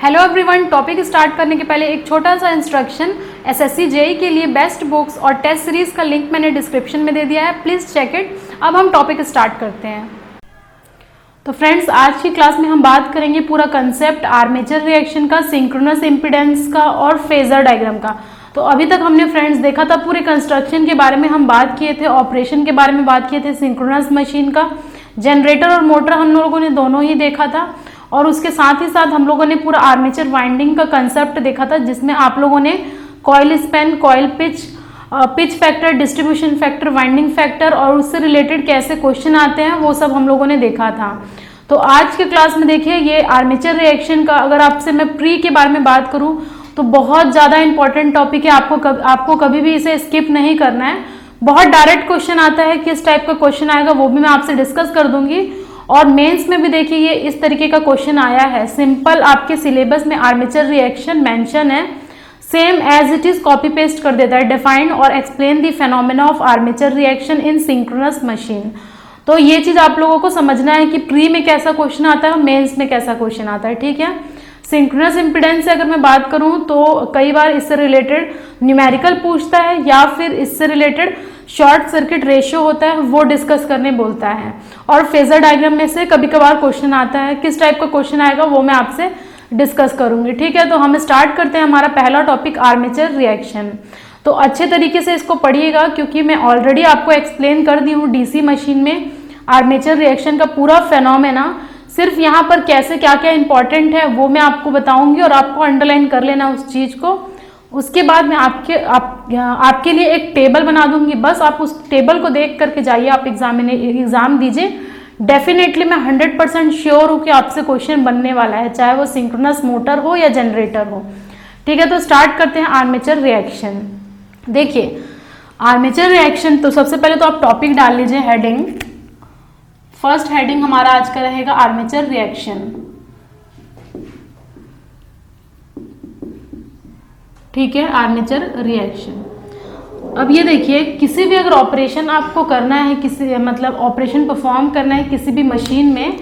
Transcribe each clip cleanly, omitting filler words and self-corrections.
Hello everyone, topic start करने के पहले एक छोटा सा इंस्ट्रक्शन। एसएससी जेई के लिए बेस्ट बुक्स और टेस्ट सीरीज का लिंक मैंने डिस्क्रिप्शन में दे दिया है, प्लीज़ चेक इट। अब हम टॉपिक स्टार्ट करते हैं। तो फ्रेंड्स, आज की क्लास में हम बात करेंगे पूरा कंसेप्ट आर्मेचर रिएक्शन का, सिंक्रोनस इम्पीडेंस का और फेजर डायग्राम का। तो अभी तक हमने फ्रेंड्स देखा था पूरे कंस्ट्रक्शन के बारे में हम बात किए थे, ऑपरेशन के बारे में बात किए थे, सिंक्रोनस मशीन का, जनरेटर और मोटर हम लोगों ने दोनों ही देखा था। और उसके साथ ही साथ हम लोगों ने पूरा आर्मेचर वाइंडिंग का कंसेप्ट देखा था, जिसमें आप लोगों ने coil span, coil pitch factor, distribution factor, winding factor और उससे रिलेटेड कैसे क्वेश्चन आते हैं वो सब हम लोगों ने देखा था। तो आज के क्लास में देखिए, ये आर्मेचर रिएक्शन का अगर आपसे मैं प्री के बारे में बात करूं तो बहुत ज़्यादा इंपॉर्टेंट टॉपिक है। आपको कभी भी इसे स्किप नहीं करना है। बहुत डायरेक्ट क्वेश्चन आता है, किस टाइप का क्वेश्चन आएगा वो भी मैं आपसे डिस्कस कर दूंगी। और मेंस में भी देखिए ये इस तरीके का क्वेश्चन आया है। सिंपल आपके सिलेबस में आर्मेचर रिएक्शन मेंशन है, same as it is copy paste कर देता है। डिफाइन और explain the phenomena of armature reaction in synchronous machine. तो ये चीज आप लोगों को समझना है कि प्री में कैसा क्वेश्चन आता है और मेंस में कैसा क्वेश्चन आता है, ठीक है। सिंक्रोनस इम्पीडेंस से अगर मैं बात करूं तो कई बार इससे रिलेटेड न्यूमेरिकल पूछता है या फिर इससे रिलेटेड शॉर्ट सर्किट रेशियो होता है वो डिस्कस करने बोलता है। और फेजर डायग्राम में से कभी कभार क्वेश्चन आता है, किस टाइप का क्वेश्चन आएगा वो मैं आपसे डिस्कस करूंगी, ठीक है। तो हम स्टार्ट करते हैं हमारा पहला टॉपिक आर्मेचर रिएक्शन। तो अच्छे तरीके से इसको पढ़िएगा क्योंकि मैं ऑलरेडी आपको एक्सप्लेन कर दी हूँ डीसी मशीन में आर्मेचर रिएक्शन का पूरा फेनोमेना। सिर्फ यहाँ पर कैसे क्या क्या इंपॉर्टेंट है वो मैं आपको बताऊंगी और आपको अंडरलाइन कर लेना उस चीज को। उसके बाद मैं आपके लिए एक टेबल बना दूंगी, बस आप उस टेबल को देख करके जाइए, आप एग्जाम दीजिए। डेफिनेटली मैं 100% श्योर हूँ कि आपसे क्वेश्चन बनने वाला है, चाहे वो सिंक्रोनस मोटर हो या जनरेटर हो, ठीक है। तो स्टार्ट करते हैं आर्मेचर रिएक्शन। देखिए आर्मेचर रिएक्शन, तो सबसे पहले तो आप टॉपिक डाल लीजिए, हेडिंग। फर्स्ट हेडिंग हमारा आज का रहेगा आर्मेचर रिएक्शन, ठीक है, आर्मेचर रिएक्शन। अब ये देखिए, किसी भी अगर ऑपरेशन आपको करना है, किसी मतलब ऑपरेशन परफॉर्म करना है किसी भी मशीन में,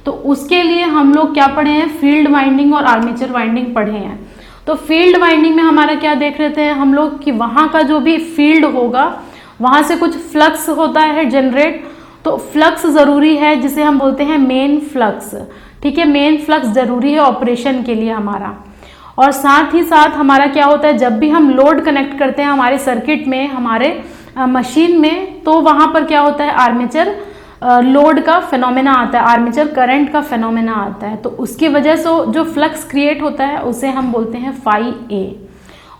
तो उसके लिए हम लोग क्या पढ़े हैं, फील्ड वाइंडिंग और आर्मेचर वाइंडिंग पढ़े हैं। तो फील्ड वाइंडिंग में हमारा क्या देख रहे थे हम लोग कि वहाँ का जो भी फील्ड होगा वहाँ से कुछ फ्लक्स होता है जनरेट। तो फ्लक्स ज़रूरी है, जिसे हम बोलते हैं मेन फ्लक्स, ठीक है। मेन फ्लक्स ज़रूरी है ऑपरेशन के लिए हमारा। और साथ ही साथ हमारा क्या होता है, जब भी हम लोड कनेक्ट करते हैं हमारे सर्किट में, हमारे मशीन में, तो वहाँ पर क्या होता है, आर्मेचर लोड का फेनोमेना आता है, आर्मेचर करंट का फेनोमेना आता है। तो उसकी वजह से जो फ्लक्स क्रिएट होता है उसे हम बोलते हैं फाई ए,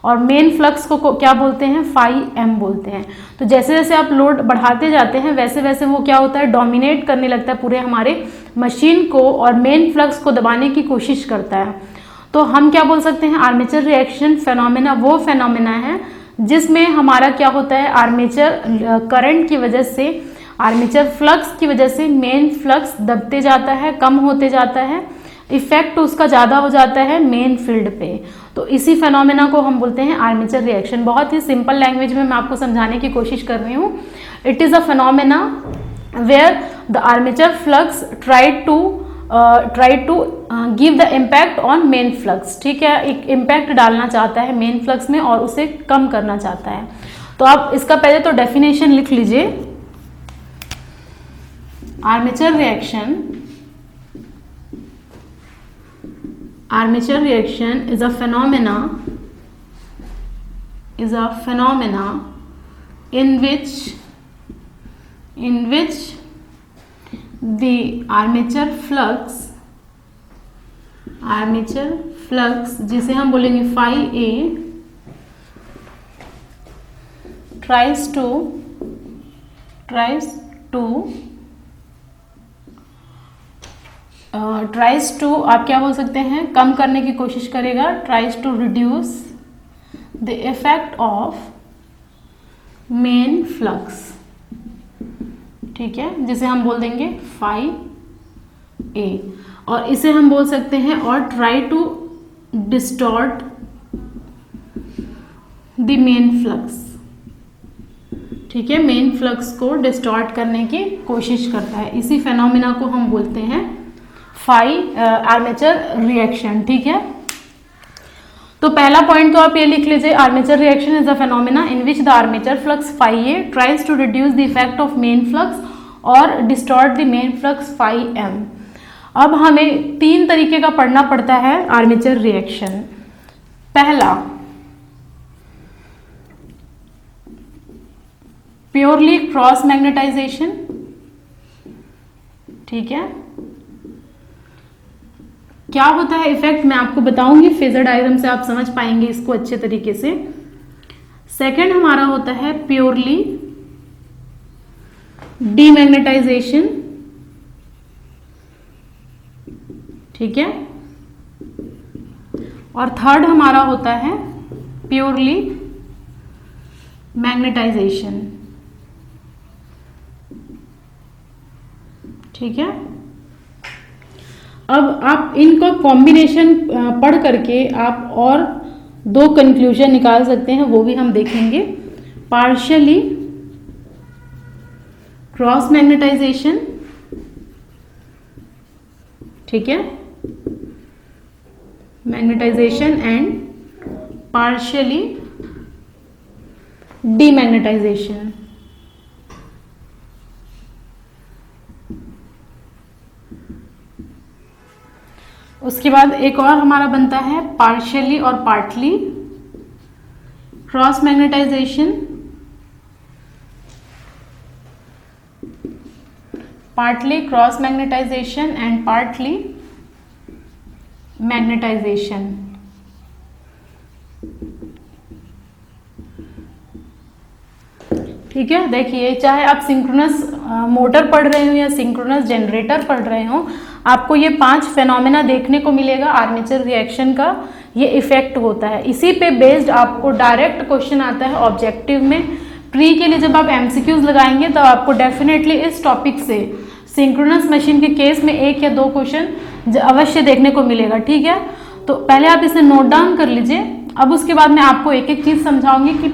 और मेन फ्लक्स को क्या बोलते हैं, फाई एम बोलते हैं। तो जैसे जैसे आप लोड बढ़ाते जाते हैं वैसे वैसे वो क्या होता है, डोमिनेट करने लगता है पूरे हमारे मशीन को और मेन फ्लक्स को दबाने की कोशिश करता है। तो हम क्या बोल सकते हैं, आर्मेचर रिएक्शन फेनोमेना वो फेनोमेना है जिसमें हमारा क्या होता है, आर्मेचर करंट की वजह से, आर्मेचर फ्लक्स की वजह से मेन फ्लक्स दबते जाता है, कम होते जाता है, इफेक्ट उसका ज़्यादा हो जाता है मेन फील्ड पे। तो इसी फेनोमेना को हम बोलते हैं आर्मेचर रिएक्शन। बहुत ही सिंपल लैंग्वेज में मैं आपको समझाने की कोशिश कर रही हूँ। It is a phenomena where the armature flux try to give the impact on main flux, ठीक है। एक इम्पैक्ट डालना चाहता है मेन फ्लक्स में और उसे कम करना चाहता है। तो आप इसका पहले तो डेफिनेशन लिख लीजिए। Armature reaction, armature reaction is a phenomena in which the armature flux जिसे हम बोलेंगे phi A tries to आप क्या बोल सकते हैं, कम करने की कोशिश करेगा, tries to reduce the effect of main flux, ठीक है, जिसे हम बोल देंगे phi A। और इसे हम बोल सकते हैं और try to distort the main flux, ठीक है, मेन फ्लक्स को डिस्टॉर्ट करने की कोशिश करता है। इसी फेनोमेना को हम बोलते हैं फाई आर्मेचर रिएक्शन, ठीक है। तो पहला पॉइंट तो आप ये लिख लीजिए, armature reaction is a phenomena in which the armature flux phi A tries to reduce the effect of main flux और distort the main flux phi M. अब हमें 3 तरीके का पढ़ना पड़ता है आर्मेचर रिएक्शन। पहला, प्योरली क्रॉस मैग्नेटाइजेशन, ठीक है। क्या होता है इफेक्ट मैं आपको बताऊंगी, फेजर डायग्राम से आप समझ पाएंगे इसको अच्छे तरीके से। सेकंड हमारा होता है प्योरली डीमैग्नेटाइजेशन, ठीक है। और थर्ड हमारा होता है प्योरली मैग्नेटाइजेशन, ठीक है। अब आप इनको कॉम्बिनेशन पढ़ करके आप और 2 कंक्लूजन निकाल सकते हैं, वो भी हम देखेंगे। पार्शियली क्रॉस मैग्नेटाइजेशन, ठीक है, मैग्नेटाइजेशन एंड पार्शियली डीमैग्नेटाइजेशन। उसके बाद एक और हमारा बनता है पार्शियली और partly cross magnetisation, partly cross magnetisation and partly magnetisation. ठीक है, देखिए चाहे आप सिंक्रोनस मोटर पढ़ रहे हो या सिंक्रोनस जनरेटर पढ़ रहे हो, आपको ये 5 फेनोमेना देखने को मिलेगा आर्मेचर रिएक्शन का ये इफेक्ट होता है। इसी पे बेस्ड आपको डायरेक्ट क्वेश्चन आता है ऑब्जेक्टिव में। प्री के लिए जब आप एमसीक्यूज लगाएंगे तो आपको डेफिनेटली इस टॉपिक से सिंक्रोनस मशीन के केस में 1 या 2 क्वेश्चन अवश्य देखने को मिलेगा, ठीक है। तो पहले आप इसे नोट डाउन कर लीजिए। अब उसके बाद मैं आपको एक एक चीज समझाऊंगी कि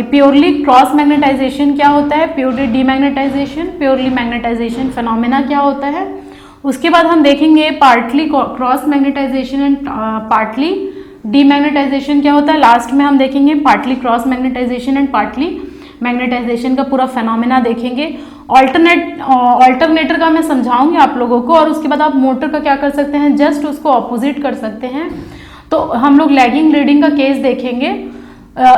प्योरली क्रॉस मैग्नेटाइजेशन क्या होता है, purely demagnetisation, purely magnetisation phenomena क्या होता है। उसके बाद हम देखेंगे partly cross magnetisation and partly demagnetisation क्या होता है। लास्ट में हम देखेंगे partly cross magnetisation and partly magnetisation का पूरा फेनोमेना देखेंगे। ऑल्टरनेटर का मैं समझाऊंगी आप लोगों को, और उसके बाद आप मोटर का क्या कर सकते हैं, जस्ट उसको ऑपोजिट कर सकते हैं। तो हम लोग लैगिंग लीडिंग का केस देखेंगे।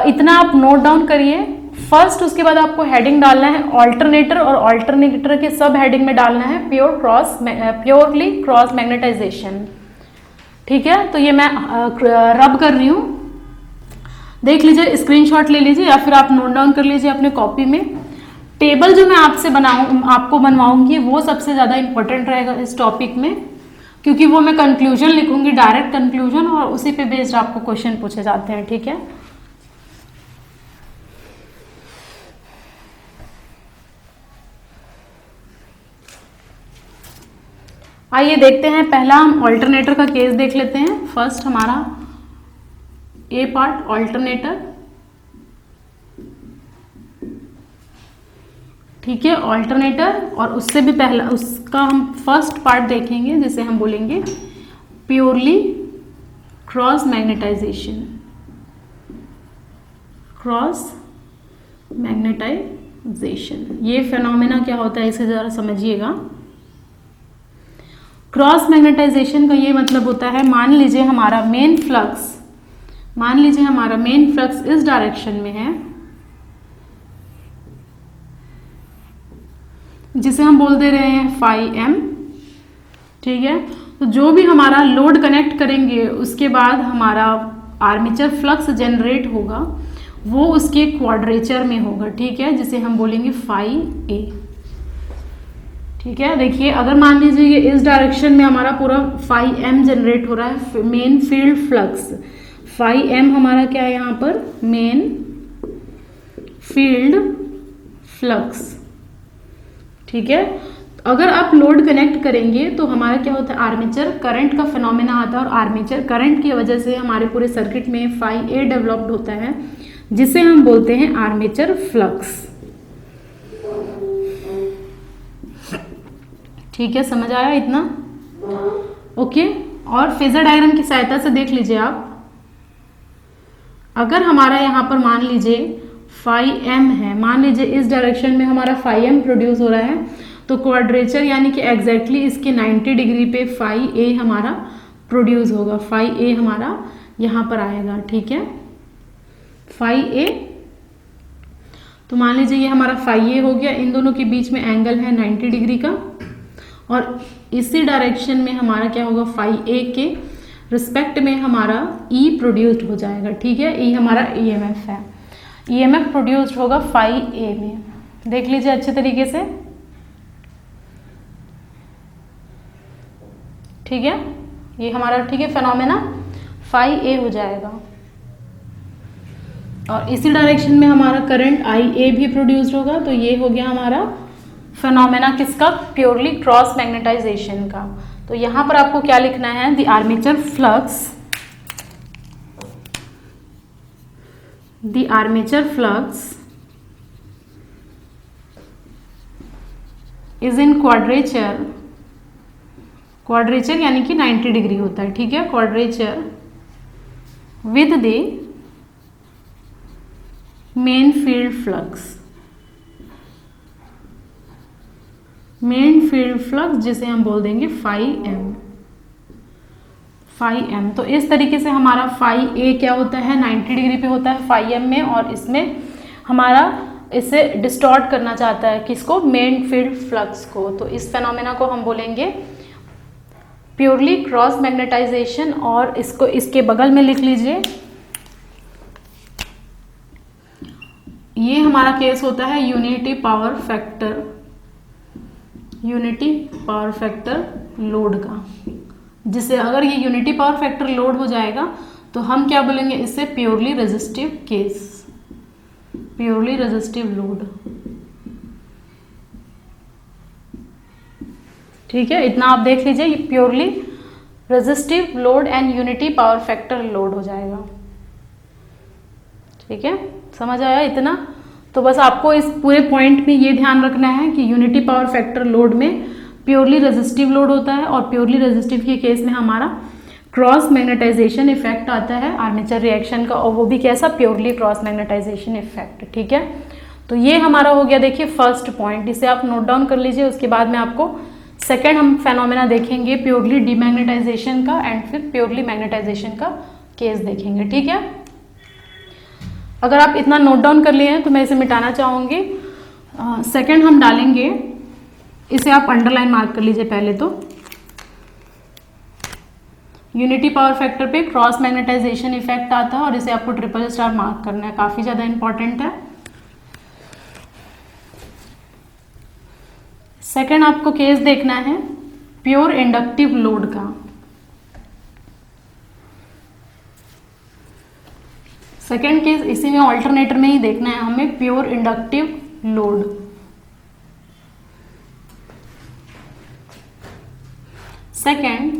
इतना आप नोट डाउन करिए फर्स्ट। उसके बाद आपको हेडिंग डालना है ऑल्टरनेटर, और ऑल्टरनेटर के सब हेडिंग में डालना है प्योरली क्रॉस मैग्नेटाइजेशन, ठीक है। तो ये मैं रब कर रही हूँ, देख लीजिए, स्क्रीनशॉट ले लीजिए या फिर आप नोट डाउन कर लीजिए अपने कॉपी में। टेबल जो मैं आपको बनवाऊंगी वो सबसे ज़्यादा इंपॉर्टेंट रहेगा इस टॉपिक में, क्योंकि वो मैं कंक्लूजन लिखूंगी, डायरेक्ट कंक्लूजन, और उसी पे बेस्ड आपको क्वेश्चन पूछे जाते हैं, ठीक है। आइए देखते हैं, पहला हम ऑल्टरनेटर का केस देख लेते हैं। फर्स्ट हमारा ए पार्ट ऑल्टरनेटर, ठीक है, ऑल्टरनेटर। और उससे भी पहला उसका हम फर्स्ट पार्ट देखेंगे जिसे हम बोलेंगे purely cross magnetisation, cross magnetisation. ये फेनोमेना क्या होता है इसे जरा समझिएगा। क्रॉस मैग्नेटाइजेशन का ये मतलब होता है, मान लीजिए हमारा मेन फ्लक्स इस डायरेक्शन में है, जिसे हम बोल दे रहे हैं फाई एम, ठीक है। तो जो भी हमारा लोड कनेक्ट करेंगे उसके बाद हमारा आर्मेचर फ्लक्स जनरेट होगा वो उसके क्वाड्रेचर में होगा, ठीक है, जिसे हम बोलेंगे फाई ए, ठीक है। देखिए अगर मान लीजिए ये इस डायरेक्शन में हमारा पूरा फाई एम जनरेट हो रहा है, main field flux phi M हमारा क्या है यहाँ पर, मेन फील्ड फ्लक्स, ठीक है। अगर आप लोड कनेक्ट करेंगे तो हमारा क्या होता है, आर्मेचर करंट का फिनोमेना आता है, और आर्मेचर करंट की वजह से हमारे पूरे सर्किट में फाई ए डेवलप्ड होता है, जिसे हम बोलते हैं आर्मेचर फ्लक्स, ठीक है। समझ आया इतना, ओके। और फेजर डायग्राम की सहायता से देख लीजिए आप, अगर हमारा यहाँ पर मान लीजिए फाई एम है, मान लीजिए इस डायरेक्शन में हमारा फाई एम प्रोड्यूस हो रहा है, तो क्वाड्रेचर यानी कि एग्जैक्टली इसके 90 डिग्री पे फाई ए हमारा प्रोड्यूस होगा, फाई ए हमारा यहाँ पर आएगा, ठीक है, फाई ए। तो मान लीजिए ये हमारा फाई ए हो गया, इन दोनों के बीच में एंगल है 90 डिग्री का, और इसी डायरेक्शन में हमारा क्या होगा, फाई ए के रिस्पेक्ट में हमारा ई प्रोड्यूस्ड हो जाएगा, ठीक है, ई हमारा ईएमएफ है, ईएमएफ प्रोड्यूस्ड होगा फाई ए में। देख लीजिए अच्छे तरीके से, ठीक है, ये हमारा ठीक है फेनोमेना फाई ए हो जाएगा, और इसी डायरेक्शन में हमारा करंट आई ए भी प्रोड्यूस्ड होगा। तो ये हो गया हमारा फेनोमेना किसका, प्योरली क्रॉस मैग्नेटाइजेशन का। तो यहाँ पर आपको क्या लिखना है, the armature flux, the armature flux is in quadrature, quadrature यानी कि 90 डिग्री होता है, ठीक है, quadrature with the main field flux, main field flux जिसे हम बोल देंगे फाई एम, फाई एम। तो इस तरीके से हमारा फाई ए क्या होता है, 90 डिग्री पे होता है फाई एम में, और इसमें हमारा इसे डिस्टॉर्ट करना चाहता है किसको, मेन फील्ड फ्लक्स को। तो इस फेनोमेना को हम बोलेंगे प्योरली क्रॉस मैग्नेटाइजेशन। और इसको इसके बगल में लिख लीजिए, ये हमारा केस होता है unity power factor, unity power factor load का, जिसे अगर ये यूनिटी पावर फैक्टर लोड हो जाएगा तो हम क्या बोलेंगे, इससे purely resistive case, purely resistive load, ठीक है, इतना आप देख लीजिए, purely resistive load and unity power factor load हो जाएगा, ठीक है, समझ आया इतना। तो बस आपको इस पूरे पॉइंट में ये ध्यान रखना है कि यूनिटी पावर फैक्टर लोड में प्योरली रेजिस्टिव लोड होता है, और प्योरली रेजिस्टिव के केस में हमारा क्रॉस मैग्नेटाइजेशन इफेक्ट आता है आर्मेचर रिएक्शन का, और वो भी कैसा, प्योरली क्रॉस मैग्नेटाइजेशन इफेक्ट, ठीक है। तो ये हमारा हो गया, देखिए फर्स्ट पॉइंट, इसे आप नोट डाउन कर लीजिए। उसके बाद में आपको सेकेंड हम फेनोमेना देखेंगे प्योरली डीमैग्नेटाइजेशन का, एंड फिर प्योरली मैग्नेटाइजेशन का केस देखेंगे, ठीक है। अगर आप इतना नोट डाउन कर लिए हैं तो मैं इसे मिटाना चाहूँगी। सेकेंड हम डालेंगे, इसे आप अंडरलाइन मार्क कर लीजिए पहले तो, यूनिटी पावर फैक्टर पे क्रॉस मैग्नेटाइजेशन इफेक्ट आता है, और इसे आपको ट्रिपल स्टार मार्क करना है, काफ़ी ज़्यादा इंपॉर्टेंट है। सेकेंड आपको केस देखना है प्योर इंडक्टिव लोड का। सेकेंड केस इसी में ऑल्टरनेटर में ही देखना है हमें, pure inductive load. Second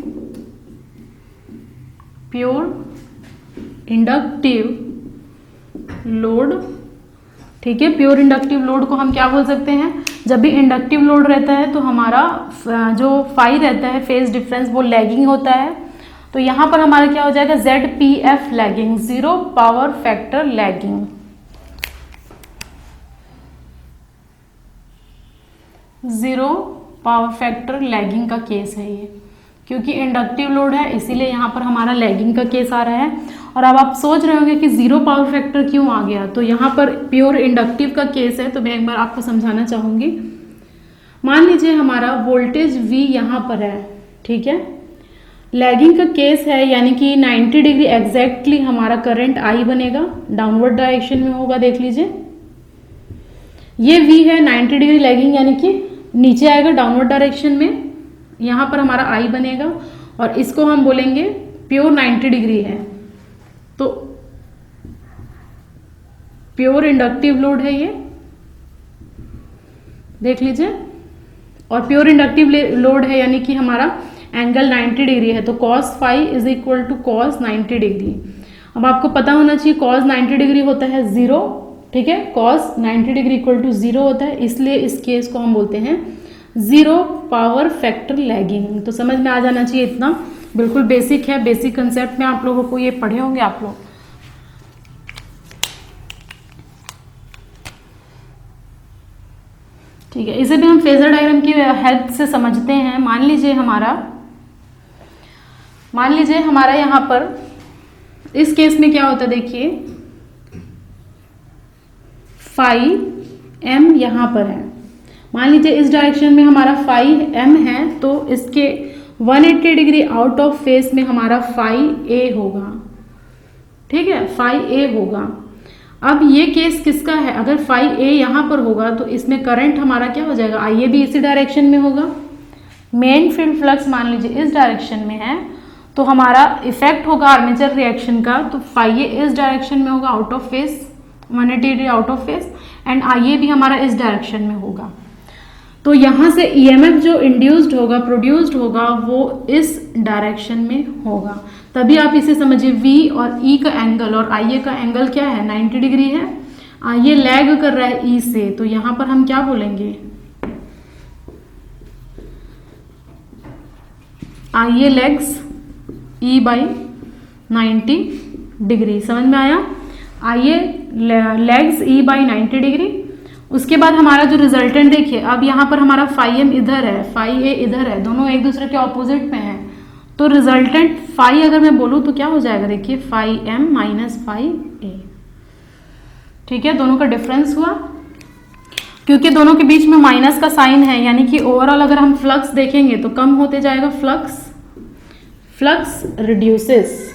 pure inductive load, ठीक है। प्योर इंडक्टिव लोड को हम क्या बोल सकते हैं, जब भी इंडक्टिव लोड रहता है तो हमारा जो फाई रहता है फेज डिफरेंस वो लैगिंग होता है। तो यहाँ पर हमारा क्या हो जाएगा, ZPF lagging, zero power factor lagging, zero power factor lagging का केस है ये, क्योंकि इंडक्टिव लोड है इसीलिए यहाँ पर हमारा लैगिंग का केस आ रहा है। और अब आप सोच रहे होंगे कि जीरो पावर फैक्टर क्यों आ गया, तो यहाँ पर प्योर इंडक्टिव का केस है, तो मैं एक बार आपको समझाना चाहूँगी। मान लीजिए हमारा वोल्टेज V यहाँ पर है, ठीक है, लैगिंग का केस है, यानी कि 90 डिग्री एग्जैक्टली हमारा करंट I बनेगा, डाउनवर्ड डायरेक्शन में होगा, देख लीजिए ये V है, 90 डिग्री लैगिंग यानी कि नीचे आएगा डाउनवर्ड डायरेक्शन में, यहाँ पर हमारा I बनेगा, और इसको हम बोलेंगे प्योर 90 डिग्री है, तो प्योर इंडक्टिव लोड है ये, देख लीजिए। और प्योर इंडक्टिव लोड है यानी कि हमारा एंगल 90 डिग्री है, तो cos phi is equal to cos 90 degree. अब आपको पता होना चाहिए cos 90 डिग्री होता है 0, ठीक है, cos 90 डिग्री इक्वल टू 0 होता है, इसलिए इस केस को हम बोलते हैं जीरो पावर फैक्टर लैगिंग। तो समझ में आ जाना चाहिए इतना, बिल्कुल बेसिक है, बेसिक कंसेप्ट में आप लोगों को ये पढ़े होंगे आप लोग। ठीक है, इसे भी हम फेजर डायग्राम की हेल्प से समझते हैं। मान लीजिए हमारा यहाँ पर इस केस में क्या होता है, देखिए फाई एम यहाँ पर है। मान लीजिए इस डायरेक्शन में हमारा फाई एम है, तो इसके 180 डिग्री आउट ऑफ फेस में हमारा फाई ए होगा। ठीक है, फाई ए होगा। अब ये केस किसका है, अगर फाई ए यहाँ पर होगा तो इसमें करंट हमारा क्या हो जाएगा, आई ए भी इसी डायरेक्शन में होगा। मेन फील्ड फ्लक्स मान लीजिए इस डायरेक्शन में है, तो हमारा इफेक्ट होगा आर्मेचर रिएक्शन का, तो फाई ए इस डायरेक्शन में होगा out of phase, 180 degree out of phase, and I A भी हमारा इस डायरेक्शन में होगा। तो यहाँ से ईएमएफ जो इंड्यूस्ड होगा, प्रोड्यूस्ड होगा, वो इस डायरेक्शन में होगा। तभी आप इसे समझिए V और E का एंगल और IA का एंगल क्या है, 90 डिग्री है। IA लैग कर रहा है E से, तो यहाँ पर हम क्या बोलेंगे, IA lags E by 90 degree. समझ में आया, IA lags E by 90 degree. उसके बाद हमारा जो रिजल्टेंट देखिए, अब यहाँ पर हमारा फाई एम इधर है, फाई ए इधर है, दोनों एक दूसरे के ऑपोजिट में है। तो रिजल्टेंट फाई अगर मैं बोलूँ तो क्या हो जाएगा, देखिए फाई एम माइनस फाई ए। ठीक है, दोनों का डिफरेंस हुआ, क्योंकि दोनों के बीच में माइनस का साइन है, यानी कि ओवरऑल अगर हम फ्लक्स देखेंगे तो कम होते जाएगा, फ्लक्स रिड्यूसेस।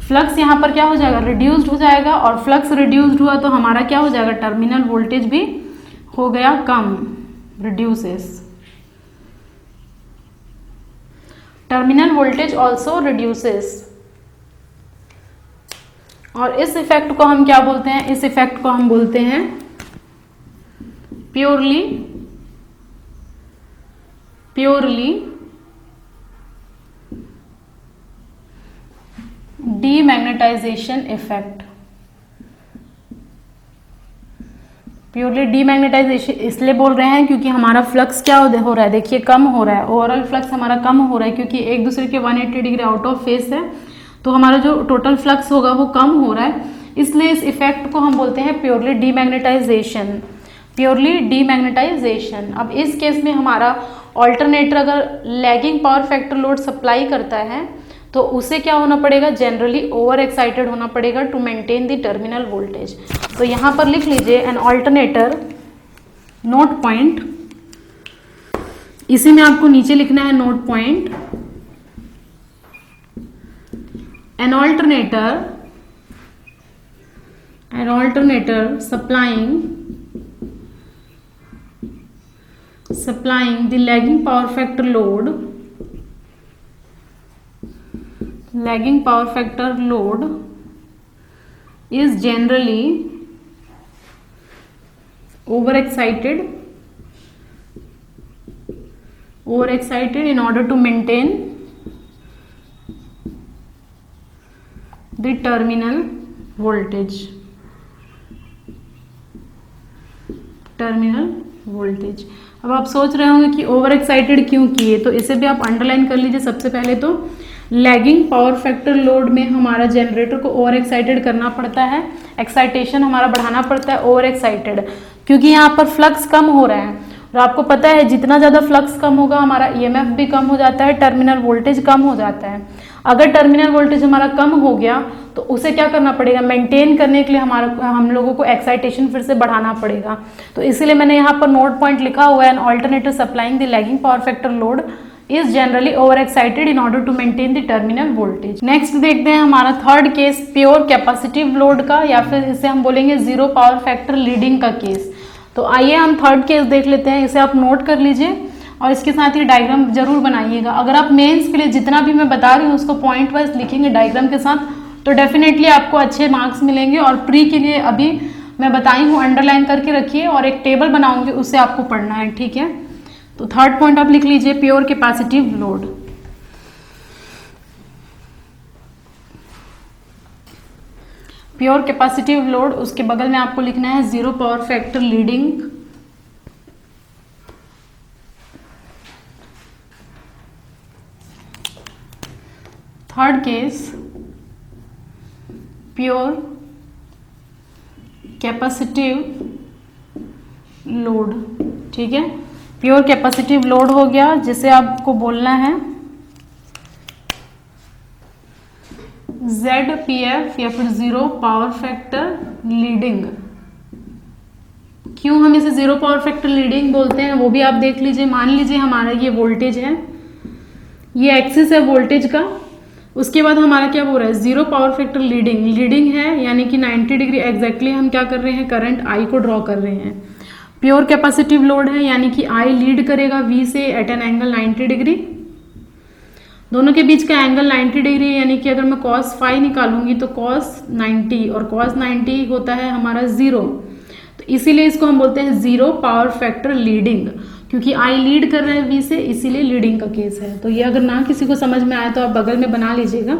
फ्लक्स यहाँ पर क्या हो जाएगा, रिड्यूस्ड हो जाएगा, और फ्लक्स रिड्यूस्ड हुआ तो हमारा क्या हो जाएगा, टर्मिनल वोल्टेज भी हो गया कम, reduces. Terminal voltage also reduces. और इस इफेक्ट को हम क्या बोलते हैं, इस इफेक्ट को हम बोलते हैं purely demagnetisation effect. Purely demagnetisation इसलिए बोल रहे हैं क्योंकि हमारा फ्लक्स क्या हो रहा है, देखिए कम हो रहा है, ओवरऑल फ्लक्स हमारा कम हो रहा है, क्योंकि एक दूसरे के 180 डिग्री आउट ऑफ फेस है, तो हमारा जो टोटल फ्लक्स होगा वो कम हो रहा है। इसलिए इस इफेक्ट को हम बोलते हैं प्योरली डीमैग्नेटाइजेशन। अब इस केस में हमारा ऑल्टरनेटर अगर lagging power factor load supply करता है तो उसे क्या होना पड़ेगा, जनरली ओवर एक्साइटेड होना पड़ेगा to maintain the terminal voltage. तो यहाँ पर लिख लीजिए एन ऑल्टरनेटर, नोट पॉइंट, इसी में आपको नीचे लिखना है note point, an alternator supplying the lagging power factor load is generally overexcited in order to maintain the terminal voltage। अब आप सोच रहे होंगे कि ओवर एक्साइटेड क्यों किए, तो इसे भी आप अंडरलाइन कर लीजिए। सबसे पहले तो लैगिंग पावर फैक्टर लोड में हमारा जनरेटर को ओवर एक्साइटेड करना पड़ता है, एक्साइटेशन हमारा बढ़ाना पड़ता है, ओवर एक्साइटेड, क्योंकि यहाँ पर फ्लक्स कम हो रहा है। और आपको पता है जितना ज़्यादा फ्लक्स कम होगा हमारा ईएमएफ भी कम हो जाता है, टर्मिनल वोल्टेज कम हो जाता है। अगर टर्मिनल वोल्टेज हमारा कम हो गया तो उसे क्या करना पड़ेगा, मेंटेन करने के लिए हम लोगों को एक्साइटेशन फिर से बढ़ाना पड़ेगा। तो इसीलिए मैंने यहाँ पर नोट पॉइंट लिखा हुआ है, an alternator supplying the lagging power factor load is generally over excited in order to maintain the terminal voltage. Next देखते हैं हमारा third case, pure capacitive load का, या फिर इसे हम बोलेंगे जीरो पावर फैक्टर लीडिंग का केस। तो आइए हम थर्ड केस देख लेते हैं, इसे आप नोट कर लीजिए और इसके साथ ही डायग्राम जरूर बनाइएगा। अगर आप मेंस के लिए जितना भी मैं बता रही हूँ उसको पॉइंट वाइज लिखेंगे डायग्राम के साथ तो डेफिनेटली आपको अच्छे मार्क्स मिलेंगे। और प्री के लिए अभी मैं बताई हूँ, अंडरलाइन करके रखिए और एक टेबल बनाऊंगी, उससे आपको पढ़ना है, ठीक है। तो थर्ड पॉइंट आप लिख लीजिए, pure capacitive load. Pure capacitive load, उसके बगल में आपको लिखना है zero power factor leading. Third case, pure capacitive load. ठीक है, प्योर कैपेसिटिव लोड हो गया, जिसे आपको बोलना है ZPF या फिर जीरो पावर फैक्टर लीडिंग। क्यों हम इसे जीरो पावर फैक्टर लीडिंग बोलते हैं वो भी आप देख लीजिए। मान लीजिए हमारा ये वोल्टेज है, ये एक्सिस है वोल्टेज का, उसके बाद हमारा क्या हो रहा है, zero power factor leading. Leading है यानी कि 90 डिग्री एग्जैक्टली हम क्या कर रहे हैं, करंट I को ड्रॉ कर रहे हैं। प्योर कैपेसिटिव लोड है यानी कि I लीड करेगा V से एट एन एंगल 90 डिग्री। दोनों के बीच का एंगल 90 डिग्री, यानी कि अगर मैं cos फाई निकालूंगी तो cos 90 और cos 90 होता है हमारा जीरो, तो इसीलिए इसको हम बोलते हैं जीरो पावर फैक्टर लीडिंग, क्योंकि I लीड कर रहा है V से, इसीलिए लीडिंग का केस है। तो ये अगर ना किसी को समझ में आए तो आप बगल में बना लीजिएगा,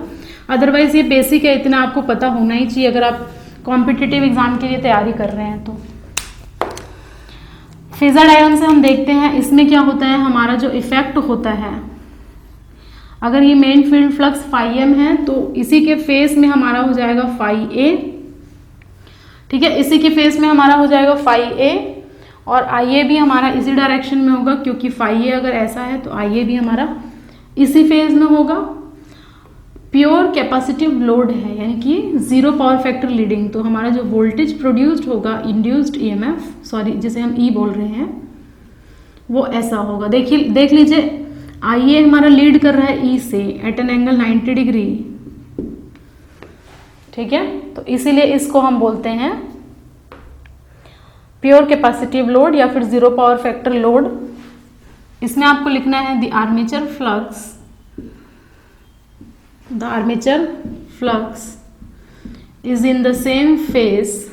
अदरवाइज ये बेसिक है, इतना आपको पता होना ही चाहिए अगर आप कॉम्पिटिटिव एग्जाम के लिए तैयारी कर रहे हैं। तो फेजर डायग्राम से हम देखते हैं, इसमें क्या होता है, हमारा जो इफेक्ट होता है, अगर ये main field flux phi M है तो इसी के फेस में हमारा हो जाएगा फाई ए। ठीक है, इसी के फेस में हमारा हो जाएगा फाई ए, और आई ए भी हमारा इसी डायरेक्शन में होगा, क्योंकि फाई ए अगर ऐसा है तो आई ए भी हमारा इसी फेज में होगा। प्योर कैपेसिटिव लोड है यानी कि जीरो पावर फैक्टर लीडिंग, तो हमारा जो वोल्टेज प्रोड्यूस्ड होगा, इंड्यूस्ड ईएमएफ, सॉरी जिसे हम ई बोल रहे हैं, वो ऐसा होगा। देखिए, देख लीजिए, आई ए हमारा लीड कर रहा है ई से एट एन एंगल 90 डिग्री। ठीक है, तो इसीलिए इसको हम बोलते हैं प्योर कैपेसिटिव लोड या फिर जीरो पावर फैक्टर लोड। इसमें आपको लिखना है the armature flux, the armature flux is in the same phase,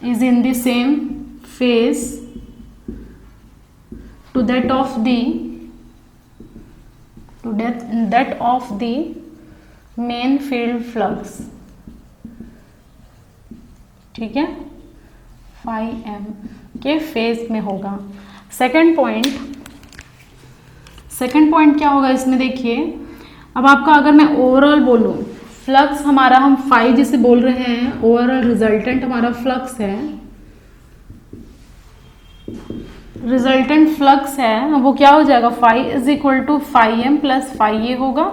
is in the same phase to that of the main field flux। ठीक है, फाई एम के phase में होगा। सेकंड पॉइंट क्या होगा इसमें, देखिए अब आपका अगर मैं ओवरऑल बोलूं, फ्लक्स हमारा हम फाई जिसे बोल रहे हैं, ओवरऑल रिजल्टेंट हमारा फ्लक्स है, रिजल्टेंट फ्लक्स है, वो क्या हो जाएगा, phi is equal to phi M plus phi A होगा।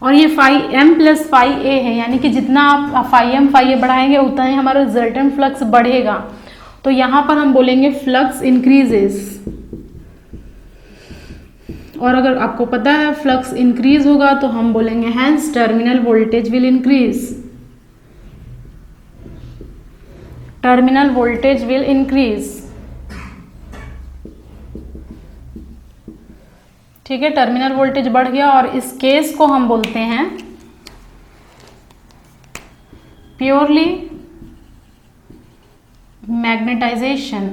और ये phi M plus phi A है, यानी कि जितना आप फाई एम फाई ए बढ़ाएंगे उतना ही हमारा रिजल्टेंट फ्लक्स बढ़ेगा। तो यहां पर हम बोलेंगे फ्लक्स इंक्रीजेस, और अगर आपको पता है फ्लक्स इंक्रीज होगा तो हम बोलेंगे hence terminal voltage will increase, terminal voltage will increase. ठीक है, टर्मिनल वोल्टेज बढ़ गया, और इस केस को हम बोलते हैं प्योरली मैग्नेटाइजेशन।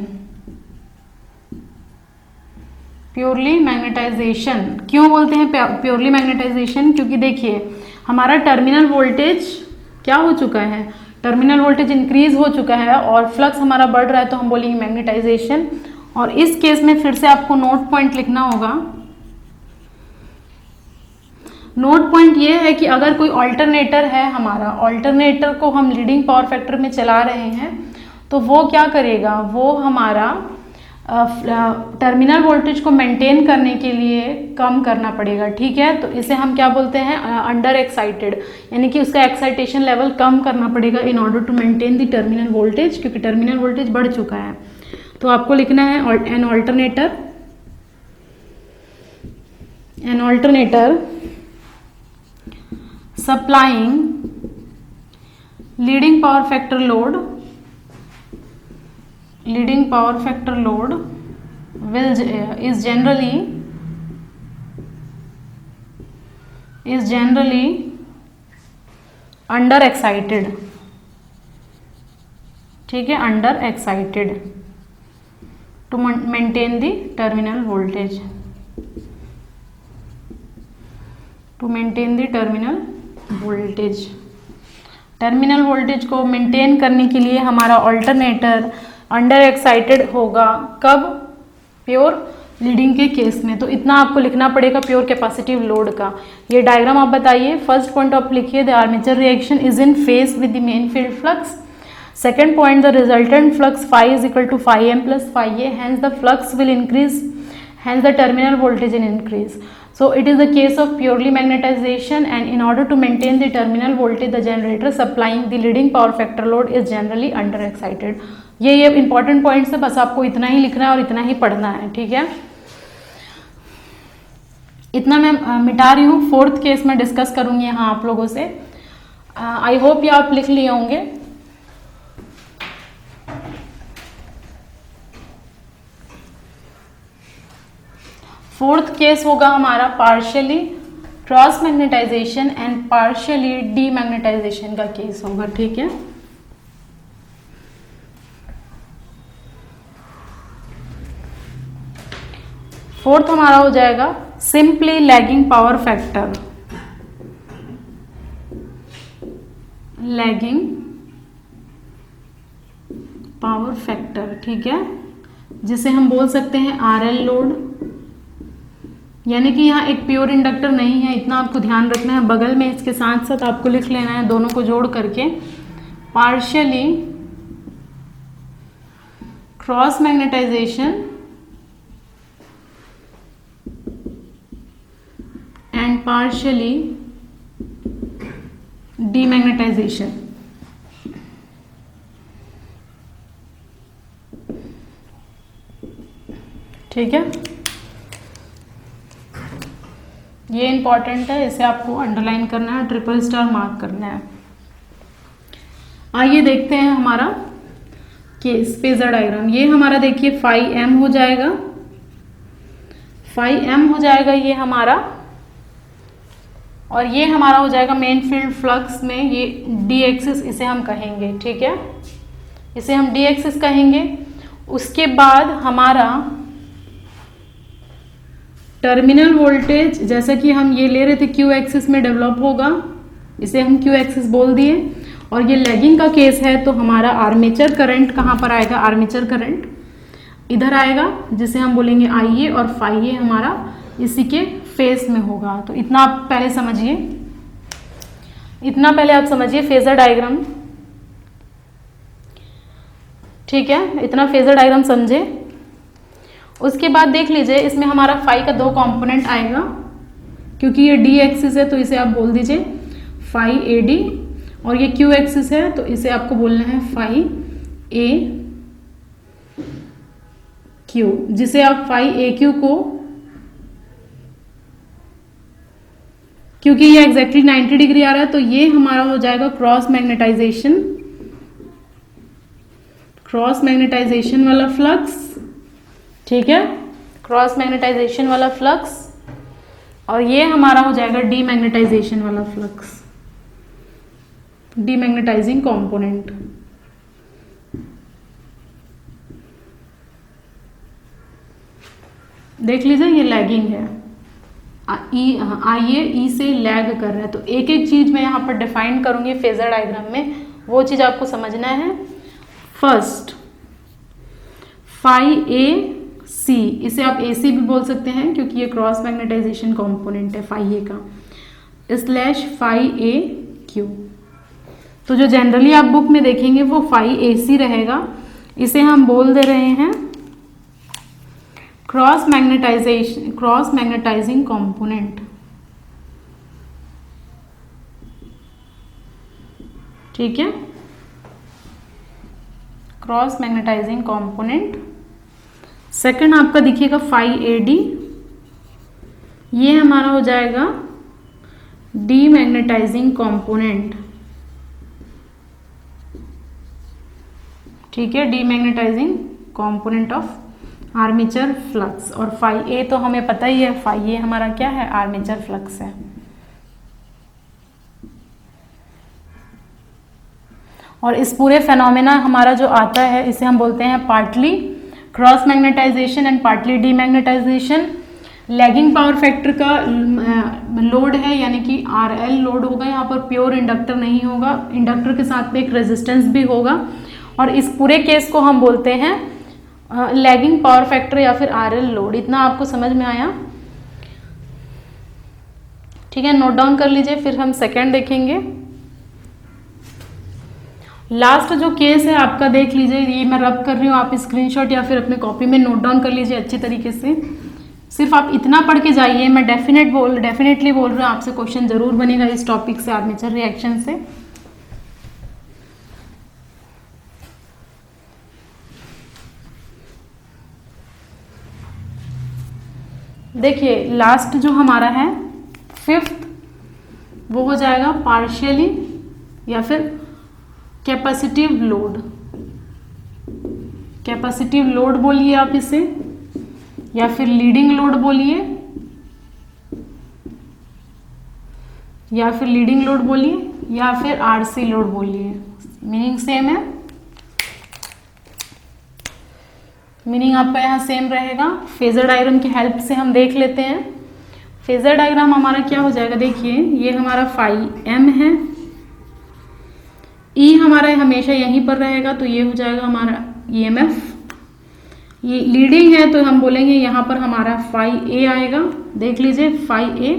प्योरली मैग्नेटाइजेशन क्यों बोलते हैं प्योरली मैग्नेटाइजेशन, क्योंकि देखिए हमारा टर्मिनल वोल्टेज क्या हो चुका है, टर्मिनल वोल्टेज इंक्रीज हो चुका है और फ्लक्स हमारा बढ़ रहा है, तो हम बोलेंगे मैग्नेटाइजेशन। और इस केस में फिर से आपको नोट पॉइंट लिखना होगा। नोट पॉइंट ये है कि अगर कोई ऑल्टरनेटर है हमारा, ऑल्टरनेटर को हम लीडिंग पावर फैक्टर में चला रहे हैं, तो वो क्या करेगा, वो हमारा टर्मिनल वोल्टेज को मेंटेन करने के लिए कम करना पड़ेगा। ठीक है, तो इसे हम क्या बोलते हैं, अंडर एक्साइटेड, यानी कि उसका एक्साइटेशन लेवल कम करना पड़ेगा in order to maintain the terminal voltage, क्योंकि टर्मिनल वोल्टेज बढ़ चुका है। तो आपको लिखना है an alternator supplying leading power factor load is generally under excited। ठीक है, under excited to maintain the terminal voltage, terminal voltage को मेंटेन करने के लिए हमारा ऑल्टरनेटर अंडर एक्साइटेड होगा, कब, प्योर लीडिंग के केस में। तो इतना आपको लिखना पड़ेगा प्योर कैपेसिटिव लोड का। ये डायग्राम आप बताइए। फर्स्ट पॉइंट आप लिखिए, the armature reaction is in phase with the main field flux. Second point, the resultant flux phi is equal to phi m plus phi a, hence the flux will increase, hence the terminal voltage will increase. So it is the case of purely magnetization, and in order to maintain the terminal voltage, the generator supplying the leading power factor load is generally under excited. ये important points है, बस आपको इतना ही लिखना है और इतना ही पढ़ना है, ठीक है। इतना मैं मिटा रही हूँ। फोर्थ केस में डिस्कस करूंगी यहाँ आप लोगों से। आई होप ये आप लिख लिए होंगे। फोर्थ केस होगा हमारा partially cross magnetisation and partially demagnetisation का केस होगा, ठीक है। फोर्थ हमारा हो जाएगा simply lagging power factor, lagging power factor, ठीक है, जिसे हम बोल सकते हैं आरएल लोड। यानी कि यहाँ एक प्योर इंडक्टर नहीं है, इतना आपको ध्यान रखना है। बगल में इसके साथ साथ आपको लिख लेना है दोनों को जोड़ करके, partially cross magnetisation and partially demagnetisation. ठीक है, ये इंपॉर्टेंट है, इसे आपको अंडरलाइन करना है, ट्रिपल स्टार मार्क करना है। आइए देखते हैं हमारा केस फेजर डायग्राम। ये हमारा देखिए फाई एम हो जाएगा, फाई एम हो जाएगा ये हमारा, और ये हमारा हो जाएगा मेन फील्ड फ्लक्स में ये डी एक्सिस, इसे हम कहेंगे, ठीक है, इसे हम डी एक्सिस कहेंगे। उसके बाद हमारा टर्मिनल वोल्टेज, जैसा कि हम ये ले रहे थे क्यू एक्सिस में डेवलप होगा, इसे हम क्यू एक्सिस बोल दिए। और ये लैगिंग का केस है तो हमारा आर्मेचर करंट कहाँ पर आएगा, आर्मेचर करंट इधर आएगा, जिसे हम बोलेंगे आई ए, और फाई ए हमारा इसी के फेस में होगा। तो इतना आप पहले समझिए, इतना पहले आप समझिए फेजर डायग्राम, ठीक है, इतना फेजर डायग्राम समझे। उसके बाद देख लीजिए इसमें हमारा फाई का दो कंपोनेंट आएगा, क्योंकि ये डी एक्सिस है तो इसे आप बोल दीजिए फाई ए डी, और ये क्यू एक्सिस है तो इसे आपको बोलना है फाई ए क्यू, जिसे आप फाई ए क्यू को, क्योंकि ये एग्जैक्टली 90 डिग्री आ रहा है तो ये हमारा हो जाएगा क्रॉस मैग्नेटाइजेशन, क्रॉस मैग्नेटाइजेशन वाला फ्लक्स, ठीक है, क्रॉस मैग्नेटाइजेशन वाला फ्लक्स, और ये हमारा हो जाएगा डीमैग्नेटाइजेशन वाला फ्लक्स, डीमैग्नेटाइजिंग कंपोनेंट। देख लीजिए ये लैगिंग है, आइए ई से लैग कर रहा है, तो एक एक चीज मैं यहाँ पर डिफाइन करूंगी फेजर डायग्राम में, वो चीज आपको समझना है। फर्स्ट फाई ए सी, इसे आप ए सी भी बोल सकते हैं क्योंकि ये क्रॉस मैग्नेटाइजेशन कंपोनेंट है फाई ए का, स्लैश फाई ए क्यू। तो जो जनरली आप बुक में देखेंगे वो फाई ए सी रहेगा, इसे हम बोल दे रहे हैं क्रॉस मैग्नेटाइजिंग कंपोनेंट, ठीक है, क्रॉस मैग्नेटाइजिंग कंपोनेंट। सेकंड आपका दिखिएगा फाई ए डी, ये हमारा हो जाएगा डीमैग्नेटाइजिंग कंपोनेंट, ठीक है, demagnetising component of armature flux. और फाई ए तो हमें पता ही है, फाई ए हमारा क्या है, आर्मेचर फ्लक्स है। और इस पूरे फेनोमेना हमारा जो आता है इसे हम बोलते हैं partly cross magnetisation and partly demagnetisation. Lagging power factor का लोड है, यानी कि आर एल लोड होगा, यहाँ पर प्योर इंडक्टर नहीं होगा, इंडक्टर के साथ में एक रेजिस्टेंस भी होगा, और इस पूरे केस को हम बोलते हैं लैगिंग पावर फैक्टर या फिर आर एल लोड। इतना आपको समझ में आया, ठीक है, नोट डाउन कर लीजिए। फिर हम सेकेंड देखेंगे। लास्ट जो केस है आपका देख लीजिए, ये मैं रब कर रही हूँ, आप स्क्रीनशॉट या फिर अपने कॉपी में नोट डाउन कर लीजिए अच्छी तरीके से। सिर्फ आप इतना पढ़ के जाइए, मैं डेफिनेटली बोल रही हूँ आपसे क्वेश्चन जरूर बनेगा इस टॉपिक से, आर्मेचर रिएक्शन से। देखिए लास्ट जो हमारा है 5th, वो हो जाएगा पार्शियली या फिर कैपेसिटिव लोड। कैपेसिटिव लोड बोलिए आप इसे, या फिर लीडिंग लोड बोलिए, या फिर लीडिंग लोड बोलिए, या फिर आरसी लोड बोलिए, मीनिंग सेम है। मीनिंग आपका यहाँ सेम रहेगा। फेजर डायग्राम की हेल्प से हम देख लेते हैं। फेजर डायग्राम हमारा क्या हो जाएगा, देखिए ये हमारा फाई एम है, ई हमारा हमेशा यहीं पर रहेगा, तो ये हो जाएगा हमारा ईएमएफ। ये लीडिंग है तो हम बोलेंगे यहाँ पर हमारा फाई ए आएगा, देख लीजिए फाई ए,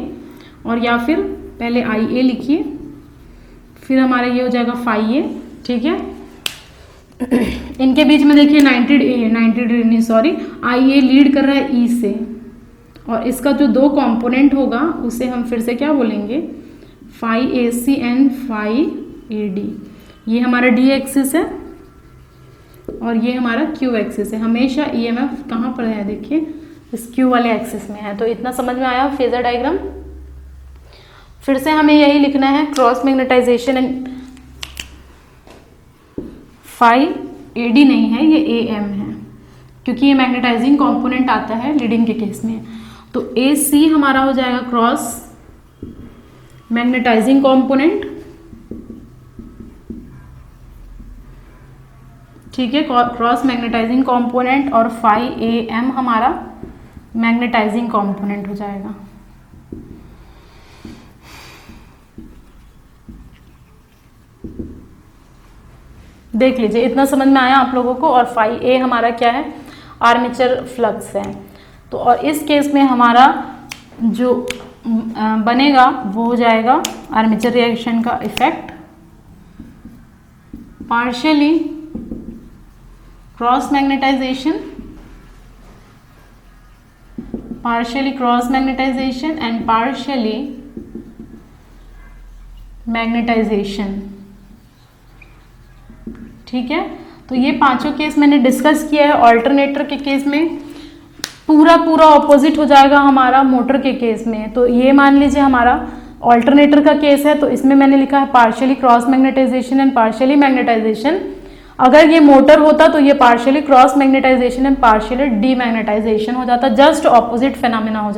और या फिर पहले आई ए लिखिए, फिर हमारा ये हो जाएगा फाई ए, ठीक है। इनके बीच में देखिए 90 degree sorry, I a lead कर रहा है ई से, और इसका जो 2 कंपोनेंट होगा उसे हम फिर से क्या बोलेंगे, phi A C and phi A D. ये हमारा डी एक्सिस है और ये हमारा क्यू एक्सिस है। हमेशा ईएमएफ कहाँ पर है, देखिए इस क्यू वाले एक्सिस में है। तो इतना समझ में आया फेजर डायग्राम। फिर से हमें यही लिखना है, cross magnetisation and phi AD नहीं है, ये ए एम है, क्योंकि ये मैग्नेटाइजिंग कंपोनेंट आता है लीडिंग के केस में। तो ए सी हमारा हो जाएगा क्रॉस मैग्नेटाइजिंग कंपोनेंट, ठीक है, क्रॉस मैग्नेटाइजिंग कंपोनेंट, और फाई ए एम हमारा मैग्नेटाइजिंग कंपोनेंट हो जाएगा। देख लीजिए इतना समझ में आया आप लोगों को। और फाई ए हमारा क्या है, आर्मेचर फ्लक्स है। तो और इस केस में हमारा जो बनेगा वो हो जाएगा आर्मेचर रिएक्शन का effect partially cross magnetisation and partially magnetisation, ठीक है। तो ये पांचों केस मैंने डिस्कस किया है। ऑल्टरनेटर के केस में पूरा ऑपोजिट हो जाएगा हमारा मोटर के केस में। तो ये मान लीजिए हमारा ऑल्टरनेटर का केस है, तो इसमें मैंने लिखा है partially cross magnetisation and partially magnetisation. अगर ये मोटर होता तो ये partially cross magnetisation and partially demagnetisation हो जाता, जस्ट ऑपोजिट फेनोमेना हो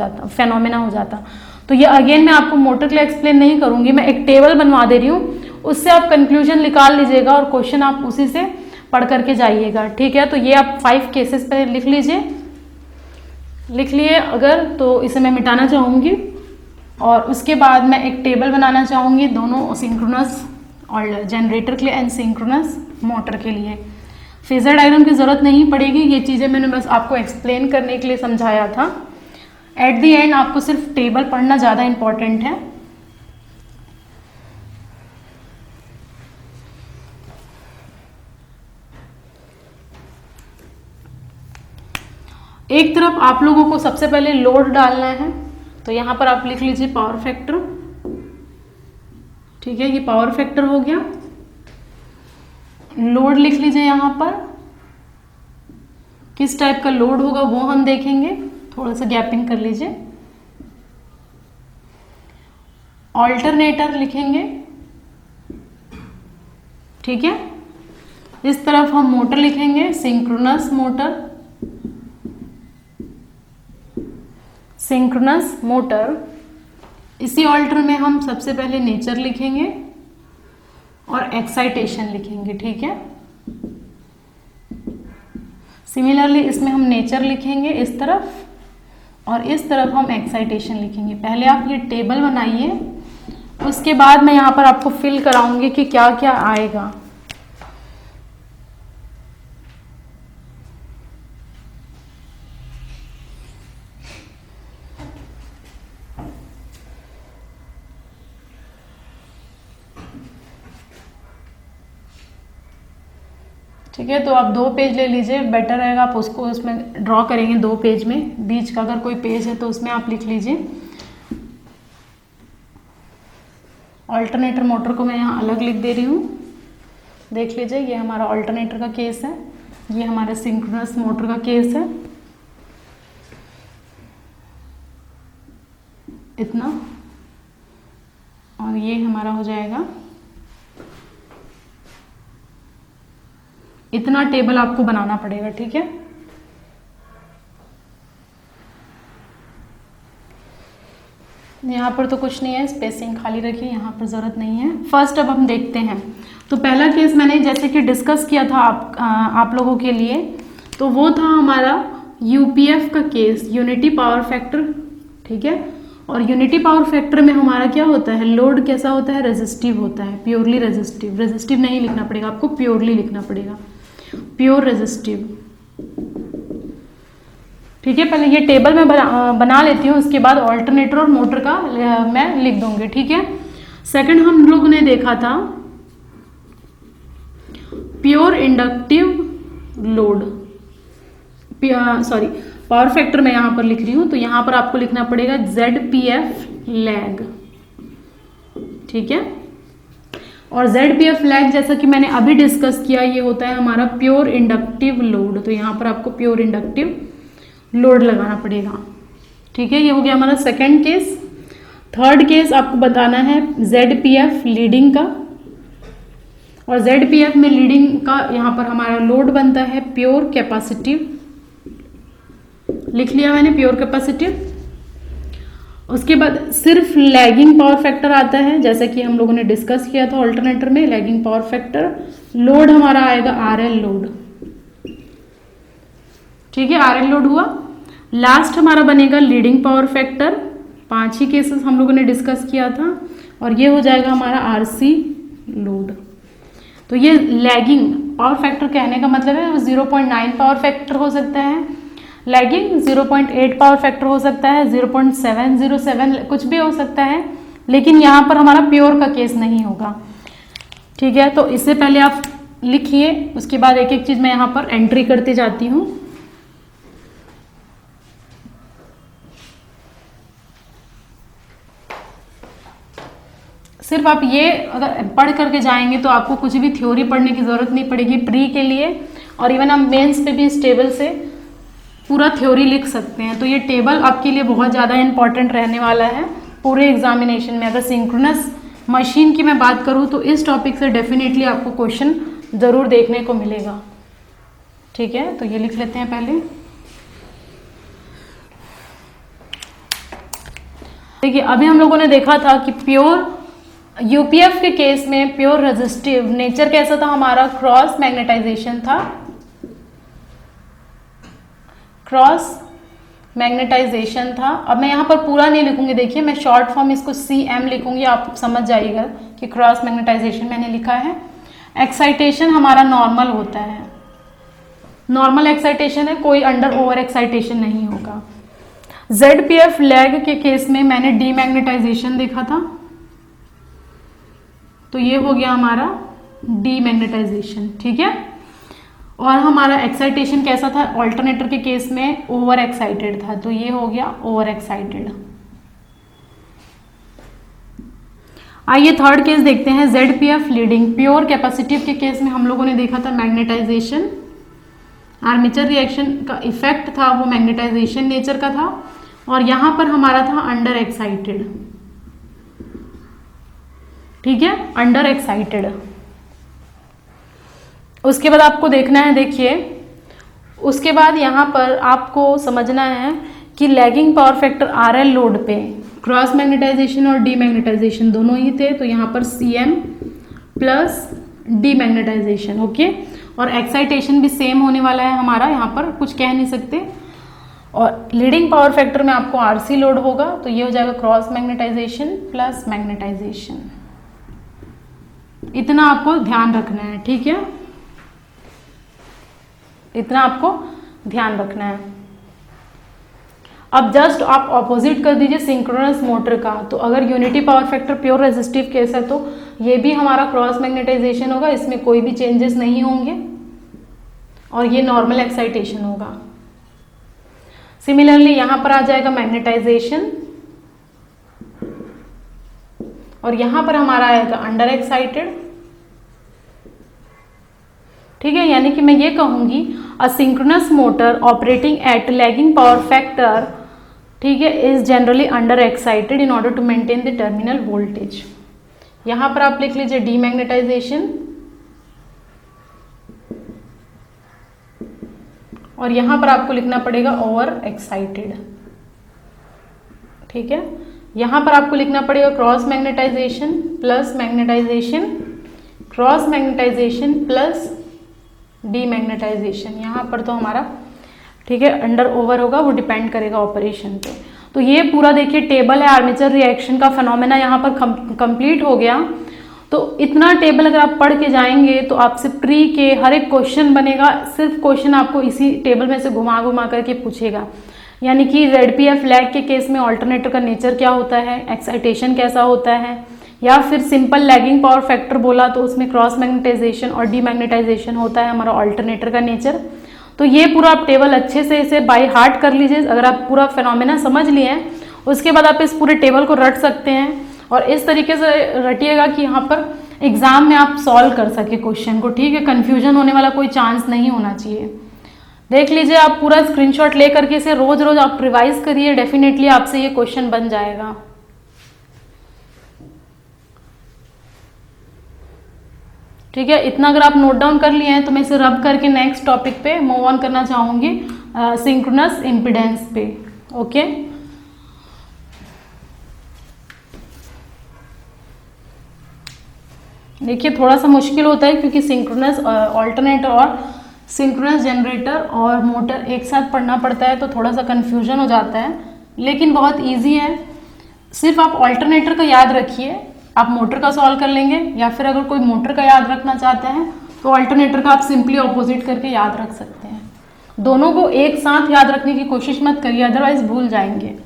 जाता। तो ये अगेन मैं आपको मोटर के लिए एक्सप्लेन नहीं करूंगी, मैं एक टेबल बनवा दे रही हूँ, उससे आप कंक्लूजन निकाल लीजिएगा और क्वेश्चन आप उसी से पढ़ करके जाइएगा, ठीक है। तो ये आप 5 केसेस पे लिख लिए अगर, तो इसे मैं मिटाना चाहूँगी और उसके बाद मैं एक टेबल बनाना चाहूँगी दोनों सिंक्रोनस और जनरेटर के लिए एंड सिंक्रोनस मोटर के लिए। फेजर डायग्राम की ज़रूरत नहीं पड़ेगी, ये चीज़ें मैंने बस आपको एक्सप्लेन करने के लिए समझाया था। एट दी एंड आपको सिर्फ टेबल पढ़ना ज़्यादा इम्पॉर्टेंट है। एक तरफ आप लोगों को सबसे पहले लोड डालना है, तो यहाँ पर आप लिख लीजिए पावर फैक्टर, ठीक है, ये पावर फैक्टर हो गया। लोड लिख लीजिए, यहाँ पर किस टाइप का लोड होगा वो हम देखेंगे, थोड़ा सा गैपिंग कर लीजिए। ऑल्टरनेटर लिखेंगे, ठीक है। इस तरफ हम मोटर लिखेंगे, सिंक्रोनस मोटर। इसी ऑल्टर में हम सबसे पहले नेचर लिखेंगे और एक्साइटेशन लिखेंगे, ठीक है। सिमिलरली इसमें हम नेचर लिखेंगे इस तरफ और इस तरफ हम एक्साइटेशन लिखेंगे। पहले आप ये टेबल बनाइए, उसके बाद मैं यहाँ पर आपको फिल कराऊंगी कि क्या क्या आएगा। ठीक है, तो आप 2 पेज ले लीजिए, बेटर रहेगा। आप उसको उसमें ड्रॉ करेंगे 2 पेज में, बीच का अगर कोई पेज है तो उसमें आप लिख लीजिए। ऑल्टरनेटर मोटर को मैं यहाँ अलग लिख दे रही हूँ, देख लीजिए। ये हमारा ऑल्टरनेटर का केस है, ये हमारे सिंक्रोनस मोटर का केस है, इतना। और ये हमारा हो जाएगा इतना। टेबल आपको बनाना पड़ेगा, ठीक है। यहाँ पर तो कुछ नहीं है, स्पेसिंग खाली रखिए, यहाँ पर ज़रूरत नहीं है। फर्स्ट अब हम देखते हैं। तो पहला केस मैंने जैसे कि डिस्कस किया था आप लोगों के लिए, तो वो था हमारा यूपीएफ का केस, यूनिटी पावर फैक्टर, ठीक है। और यूनिटी पावर फैक्टर में हमारा क्या होता है, लोड कैसा होता है, रेजिस्टिव होता है, प्योरली रेजिस्टिव। रेजिस्टिव नहीं लिखना पड़ेगा आपको, प्योरली लिखना पड़ेगा, प्योर रेजिस्टिव, ठीक है। पहले ये टेबल मैं बना लेती हूँ, उसके बाद ऑल्टरनेटर और मोटर का मैं लिख दूंगी, ठीक है। सेकंड हम लोग ने देखा था pure inductive load, sorry power factor मैं यहाँ पर लिख रही हूँ, तो यहाँ पर आपको लिखना पड़ेगा ZPF लैग, ठीक है। और ZPF लैग जैसा कि मैंने अभी डिस्कस किया, ये होता है हमारा प्योर इंडक्टिव लोड, तो यहाँ पर आपको प्योर इंडक्टिव लोड लगाना पड़ेगा, ठीक है। ये हो गया हमारा सेकंड केस। थर्ड केस आपको बताना है ZPF लीडिंग का, और ZPF में लीडिंग का यहाँ पर हमारा लोड बनता है प्योर कैपेसिटिव, लिख लिया मैंने, प्योर कैपेसिटिव। उसके बाद सिर्फ लैगिंग पावर फैक्टर आता है, जैसा कि हम लोगों ने डिस्कस किया था ऑल्टरनेटर में, लैगिंग पावर फैक्टर। लोड हमारा आएगा RL लोड, ठीक है, RL लोड हुआ। लास्ट हमारा बनेगा लीडिंग पावर फैक्टर, 5 ही केसेस हम लोगों ने डिस्कस किया था, और ये हो जाएगा हमारा RC लोड। तो ये लैगिंग पावर फैक्टर कहने का मतलब है 0.9 पावर फैक्टर हो सकता है, लैगिंग 0.8 पावर फैक्टर हो सकता है, 0.707 कुछ भी हो सकता है, लेकिन यहाँ पर हमारा प्योर का केस नहीं होगा, ठीक है। तो इससे पहले आप लिखिए, उसके बाद एक एक चीज़ मैं यहाँ पर एंट्री करती जाती हूँ। सिर्फ आप ये अगर पढ़ करके जाएंगे तो आपको कुछ भी थ्योरी पढ़ने की ज़रूरत नहीं पड़ेगी प्री के लिए, और इवन हम मेंस पे भी इस टेबल से पूरा थ्योरी लिख सकते हैं। तो ये टेबल आपके लिए बहुत ज़्यादा इंपॉर्टेंट रहने वाला है पूरे एग्जामिनेशन में। अगर सिंक्रोनस मशीन की मैं बात करूँ तो इस टॉपिक से डेफिनेटली आपको क्वेश्चन ज़रूर देखने को मिलेगा, ठीक है। तो ये लिख लेते हैं पहले। देखिए अभी हम लोगों ने देखा था कि प्योर यूपीएफ के केस में प्योर रेजिस्टिव नेचर कैसा था हमारा, क्रॉस मैग्नेटाइजेशन था, क्रॉस मैग्नेटाइजेशन था। अब मैं यहाँ पर पूरा नहीं लिखूंगी, देखिए मैं शॉर्ट फॉर्म इसको CM लिखूंगी, आप समझ जाइएगा कि क्रॉस मैग्नेटाइजेशन मैंने लिखा है। एक्साइटेशन हमारा नॉर्मल होता है, नॉर्मल एक्साइटेशन है, कोई अंडर ओवर एक्साइटेशन नहीं होगा। ZPF लैग के केस में मैंने डीमैग्नेटाइजेशन देखा था, तो ये हो गया हमारा डीमैग्नेटाइजेशन, ठीक है। और हमारा एक्साइटेशन कैसा था, ऑल्टरनेटर के केस में ओवर एक्साइटेड था, तो ये हो गया ओवर एक्साइटेड। आइए थर्ड केस देखते हैं, ZPF लीडिंग। प्योर कैपेसिटिव के केस में हम लोगों ने देखा था मैग्नेटाइजेशन, आर्मेचर रिएक्शन का इफेक्ट था वो मैग्नेटाइजेशन नेचर का था, और यहां पर हमारा था अंडर एक्साइटेड, ठीक है, अंडर एक्साइटेड। उसके बाद आपको देखना है, देखिए उसके बाद यहाँ पर आपको समझना है कि lagging power factor RL load पे क्रॉस मैग्नेटाइजेशन और डीमैग्नेटाइजेशन दोनों ही थे, तो यहाँ पर CM प्लस डीमैग्नेटाइजेशन, ओके। और एक्साइटेशन भी सेम होने वाला है हमारा, यहाँ पर कुछ कह नहीं सकते। और लीडिंग पावर फैक्टर में आपको RC लोड होगा, तो ये हो जाएगा क्रॉस मैग्नेटाइजेशन प्लस मैग्नेटाइजेशन। इतना आपको ध्यान रखना है, ठीक है, इतना आपको ध्यान रखना है। अब जस्ट आप ऑपोजिट कर दीजिए सिंक्रोनस मोटर का, तो अगर unity power factor pure resistive case है तो ये भी हमारा क्रॉस मैग्नेटाइजेशन होगा, इसमें कोई भी चेंजेस नहीं होंगे, और ये नॉर्मल एक्साइटेशन होगा। सिमिलरली यहाँ पर आ जाएगा मैग्नेटाइजेशन और यहाँ पर हमारा आएगा अंडर एक्साइटेड। ठीक है, यानी कि मैं ये कहूँगी a synchronous motor operating at lagging power factor, ठीक है, is generally under excited in order to maintain the terminal voltage. यहाँ पर आप लिख लीजिए डीमैग्नेटाइजेशन और यहाँ पर आपको लिखना पड़ेगा ओवर एक्साइटेड। ठीक है, यहाँ पर आपको लिखना पड़ेगा cross magnetisation plus magnetisation, cross magnetisation plus demagnetisation. यहाँ पर तो हमारा ठीक है अंडर ओवर होगा, वो डिपेंड करेगा ऑपरेशन पे। तो ये पूरा देखिए टेबल है आर्मेचर रिएक्शन का फिनोमेना यहाँ पर कंप्लीट हो गया। तो इतना टेबल अगर आप पढ़ के जाएंगे तो आपसे प्री के हर एक क्वेश्चन बनेगा, सिर्फ क्वेश्चन आपको इसी टेबल में से घुमा घुमा करके पूछेगा। यानी कि ZPF लैग के केस में ऑल्टरनेटर का नेचर क्या होता है, एक्साइटेशन कैसा होता है, या फिर सिंपल लैगिंग पावर फैक्टर बोला तो उसमें क्रॉस मैग्नेटाइजेशन और डीमैग्नेटाइजेशन होता है हमारा ऑल्टरनेटर का नेचर। तो ये पूरा आप टेबल अच्छे से इसे बाय हार्ट कर लीजिए। अगर आप पूरा फिनोमेना समझ लिए हैं उसके बाद आप इस पूरे टेबल को रट सकते हैं और इस तरीके से रटिएगा कि यहाँ पर एग्जाम में आप सॉल्व कर सके क्वेश्चन को। ठीक है, कन्फ्यूजन होने वाला कोई चांस नहीं होना चाहिए। देख लीजिए आप पूरा स्क्रीनशॉट ले करके इसे रोज रोज आप रिवाइज करिए, डेफिनेटली आपसे ये क्वेश्चन बन जाएगा। ठीक है, इतना अगर आप नोट डाउन कर लिए हैं तो मैं इसे रब करके नेक्स्ट टॉपिक पे मूव ऑन करना चाहूंगी, सिंक्रोनस इम्पीडेंस पे। ओके, देखिए थोड़ा सा मुश्किल होता है क्योंकि सिंक्रोनस ऑल्टरनेटर और सिंक्रोनस जनरेटर और मोटर एक साथ पढ़ना पड़ता है तो थोड़ा सा कन्फ्यूजन हो जाता है, लेकिन बहुत ईजी है। सिर्फ आप ऑल्टरनेटर का याद रखिए, आप मोटर का सॉल्व कर लेंगे, या फिर अगर कोई मोटर का याद रखना चाहते हैं तो ऑल्टरनेटर का आप सिंपली ऑपोजिट करके याद रख सकते हैं। दोनों को एक साथ याद रखने की कोशिश मत करिए, अदरवाइज भूल जाएंगे।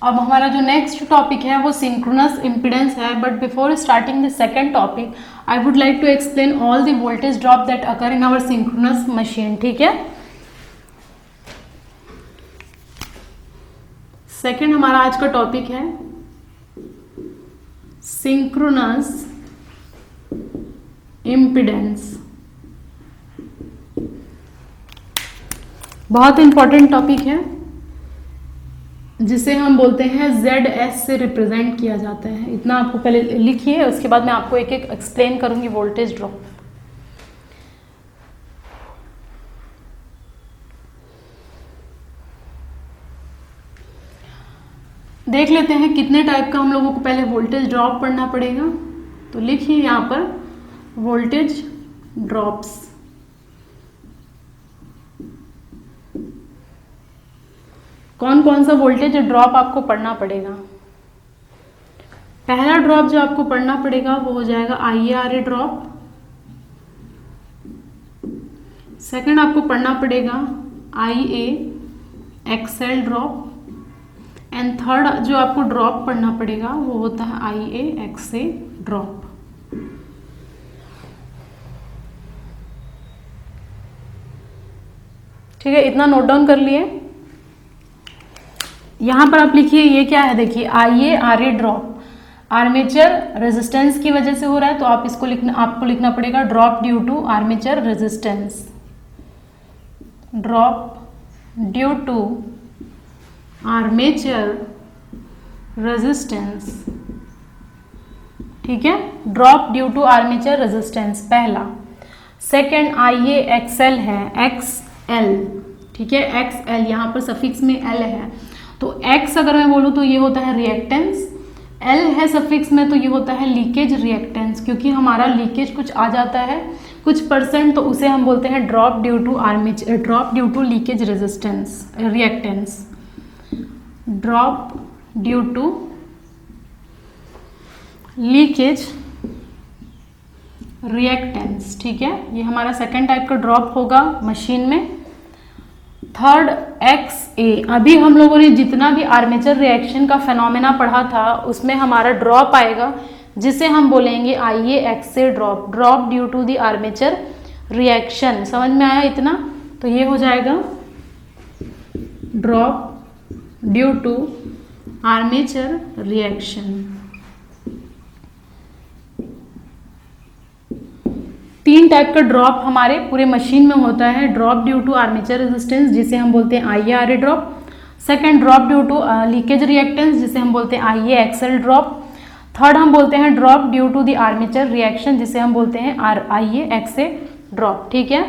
अब हमारा जो नेक्स्ट टॉपिक है वो सिंक्रोनस इम्पीडेंस है, but before starting the second topic I would like to explain all the voltage drop that occur in our synchronous machine. ठीक है, सेकेंड हमारा आज का टॉपिक है सिंक्रोनस इम्पीडेंस। बहुत इंपॉर्टेंट टॉपिक है जिसे हम बोलते हैं ZS से रिप्रेजेंट किया जाता है। इतना आपको पहले लिखिए, उसके बाद मैं आपको एक एक एक्सप्लेन करूंगी वोल्टेज ड्रॉप। देख लेते हैं कितने टाइप का हम लोगों को पहले वोल्टेज ड्रॉप पढ़ना पड़ेगा। तो लिखिए यहाँ पर वोल्टेज ड्रॉप्स। कौन कौन सा वोल्टेज ड्रॉप आपको पढ़ना पड़ेगा। पहला ड्रॉप जो आपको पढ़ना पड़ेगा वो हो जाएगा IaRa ड्रॉप। सेकंड आपको पढ़ना पड़ेगा IaXL ड्रॉप। एंड थर्ड जो आपको ड्रॉप पढ़ना पड़ेगा वो होता है IaXA ड्रॉप। ठीक है, इतना नोट डाउन कर लिए। यहाँ पर आप लिखिए ये क्या है, देखिए IaRa ड्रॉप आर्मेचर रेजिस्टेंस की वजह से हो रहा है, तो आप इसको आपको लिखना पड़ेगा drop due to armature resistance, drop due to armature resistance. ठीक है, drop due to armature resistance पहला। सेकेंड IaXL है, XL। ठीक है, XL यहाँ पर सफिक्स में L है, तो X अगर मैं बोलूँ तो ये होता है रिएक्टेंस, L है सफिक्स में तो ये होता है लीकेज रिएक्टेंस। क्योंकि हमारा लीकेज कुछ आ जाता है कुछ %, तो उसे हम बोलते हैं drop due to armature, drop due to leakage resistance reactance, drop due to leakage reactance. ठीक है, ये हमारा सेकेंड टाइप का ड्रॉप होगा मशीन में। Third XA। अभी हम लोगों ने जितना भी आर्मेचर रिएक्शन का फेनोमेना पढ़ा था उसमें हमारा ड्रॉप आएगा जिसे हम बोलेंगे IAXA drop, drop due to the armature reaction. समझ में आया इतना? तो ये हो जाएगा drop due to armature reaction. तीन टाइप का ड्रॉप हमारे पूरे मशीन में होता है। Drop due to armature resistance जिसे हम बोलते हैं IARA drop, second drop due to leakage reactance जिसे हम बोलते हैं IAXL ड्रॉप, थर्ड हम बोलते हैं drop due to the armature reaction जिसे हम बोलते हैं IAXA ड्रॉप। ठीक है,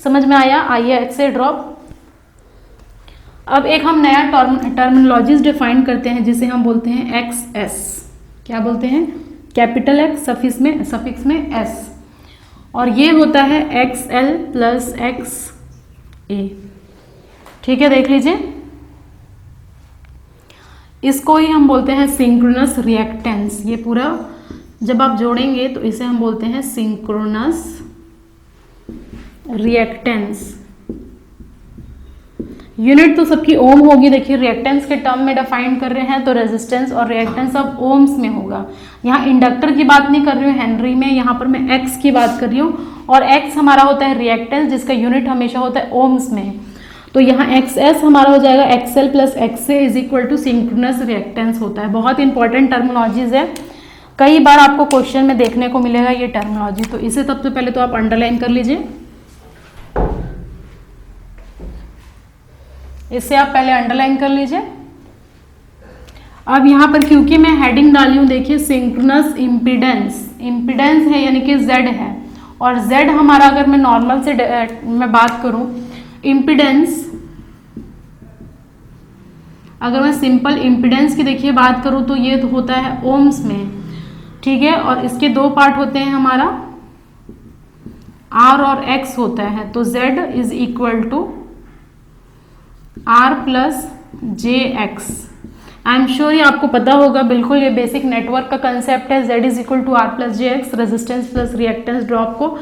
समझ में आया IAXA ड्रॉप। अब एक हम नया टर्मिनोलॉजीज डिफाइन करते हैं जिसे हम बोलते हैं XS। क्या बोलते हैं? कैपिटल X सफिक्स में S, और ये होता है XL प्लस XA। ठीक है, देख लीजिए, इसको ही हम बोलते हैं सिंक्रोनस रिएक्टेंस। ये पूरा जब आप जोड़ेंगे तो इसे हम बोलते हैं सिंक्रोनस रिएक्टेंस। यूनिट तो सबकी ओम होगी। देखिए, रिएक्टेंस के टर्म में डिफाइन कर रहे हैं तो रेजिस्टेंस और रिएक्टेंस अब ओम्स में होगा। यहाँ इंडक्टर की बात नहीं कर रही हूँ हेनरी में, यहाँ पर मैं एक्स की बात कर रही हूँ, और एक्स हमारा होता है रिएक्टेंस जिसका यूनिट हमेशा होता है ओम्स में। तो यहाँ XS हमारा हो जाएगा XL plus XA is equal to synchronous reactance होता है। बहुत इंपॉर्टेंट टर्मिनोलॉजीज है, कई बार आपको क्वेश्चन में देखने को मिलेगा ये टर्मिनोलॉजी। तो इसे सबसे पहले तो आप अंडरलाइन कर लीजिए, इसे आप पहले अंडरलाइन कर लीजिए। अब यहाँ पर क्योंकि मैं हेडिंग डाली हूँ, देखिए सिंक्रोनस इम्पीडेंस, इम्पीडेंस है यानी कि Z है, और Z हमारा अगर मैं नॉर्मल से मैं बात करूँ इम्पीडेंस, अगर मैं सिंपल इम्पीडेंस की देखिए बात करूँ तो ये तो होता है ओम्स में। ठीक है, और इसके दो पार्ट होते हैं हमारा R और X होता है। तो Z is equal to R plus JX। I am sure ये आपको पता होगा, बिल्कुल ये बेसिक नेटवर्क का कंसेप्ट है। Z is equal to R plus JX, resistance plus reactance drop को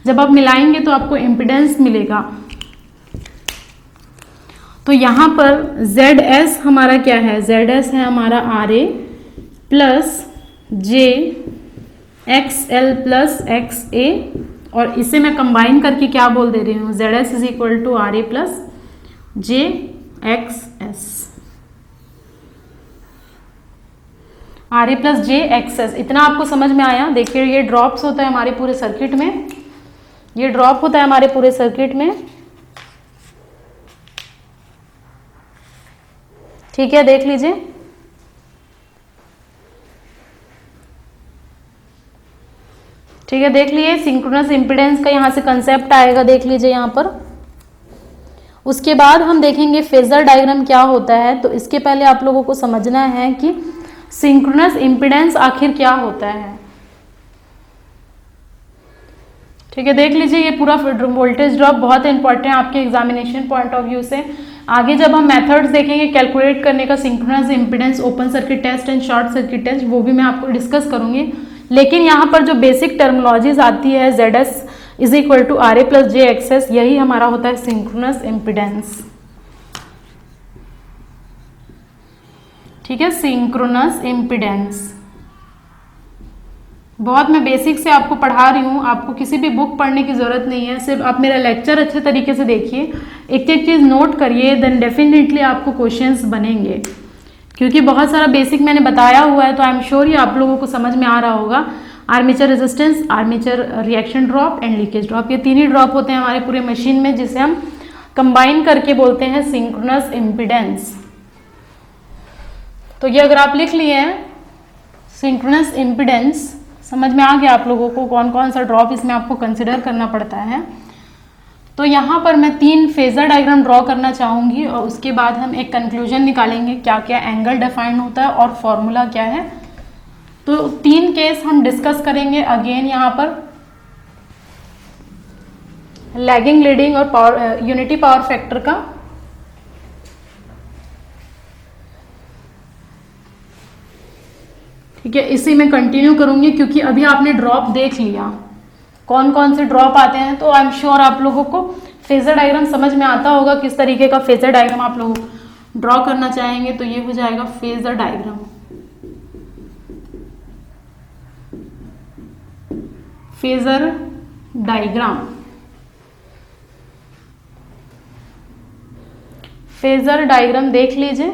जब आप मिलाएंगे तो आपको इम्पीडेंस मिलेगा। तो यहाँ पर ZS हमारा क्या है? ZS है हमारा RA plus JXL plus XA, और इसे मैं कंबाइन करके क्या बोल दे रही हूँ? ZS is equal to RA plus JXS, RA plus JXS। इतना आपको समझ में आया? देखिए, ये ड्रॉप्स होता है हमारे पूरे सर्किट में, ये ड्रॉप होता है हमारे पूरे सर्किट में। ठीक है, देख लीजिए, ठीक है, देख लिए सिंक्रोनस इम्पीडेंस का यहाँ से कंसेप्ट आएगा, देख लीजिए यहाँ पर। उसके बाद हम देखेंगे फेजर डायग्राम क्या होता है। तो इसके पहले आप लोगों को समझना है कि सिंक्रोनस इम्पीडेंस आखिर क्या होता है। ठीक है, देख लीजिए, ये पूरा वोल्टेज ड्रॉप बहुत इंपॉर्टेंट है आपके एग्जामिनेशन पॉइंट ऑफ व्यू से। आगे जब हम मेथड्स देखेंगे कैलकुलेट करने का synchronous impedance, open circuit test and short circuit test, वो भी मैं आपको डिस्कस करूंगी। लेकिन यहाँ पर जो बेसिक टर्मिनोलॉजीज आती है ZS is equal to RA plus JXS, यही हमारा होता है सिंक्रोनस इम्पीडेंस। ठीक है, सिंक्रोनस इम्पीडेंस बहुत मैं बेसिक से आपको पढ़ा रही हूँ, आपको किसी भी बुक पढ़ने की ज़रूरत नहीं है, सिर्फ आप मेरा लेक्चर अच्छे तरीके से देखिए, एक एक चीज़ नोट करिए, देन डेफिनेटली आपको क्वेश्चंस बनेंगे। क्योंकि बहुत सारा बेसिक मैंने बताया हुआ है, तो आई एम श्योर ये आप लोगों को समझ में आ रहा होगा। Armature resistance, armature reaction drop and leakage drop, ये तीन ही ड्रॉप होते हैं हमारे पूरे मशीन में, जिसे हम कंबाइन करके बोलते हैं सिंक्रोनस इम्पीडेंस। तो ये अगर आप लिख लिए हैं सिंक्रोनस इम्पीडेंस, समझ में आ गया आप लोगों को कौन कौन सा ड्रॉप इसमें आपको कंसिडर करना पड़ता है। तो यहाँ पर मैं 3 फेजर डायग्राम ड्रॉ करना चाहूँगी, और उसके बाद हम एक कंक्लूजन निकालेंगे क्या क्या एंगल डिफाइन होता है और फॉर्मूला क्या है। तो 3 केस हम डिस्कस करेंगे अगेन यहाँ पर, लैगिंग, लीडिंग और पावर यूनिटी पावर फैक्टर का। ठीक है, इसी में कंटिन्यू करूंगी क्योंकि अभी आपने ड्रॉप देख लिया, कौन कौन से ड्रॉप आते हैं, तो आई एम श्योर आप लोगों को फेजर डायग्राम समझ में आता होगा किस तरीके का फेजर डायग्राम आप लोग ड्रॉ करना चाहेंगे, तो ये हो जाएगा phasor diagram. Phasor diagram, phasor diagram देख लीजिए,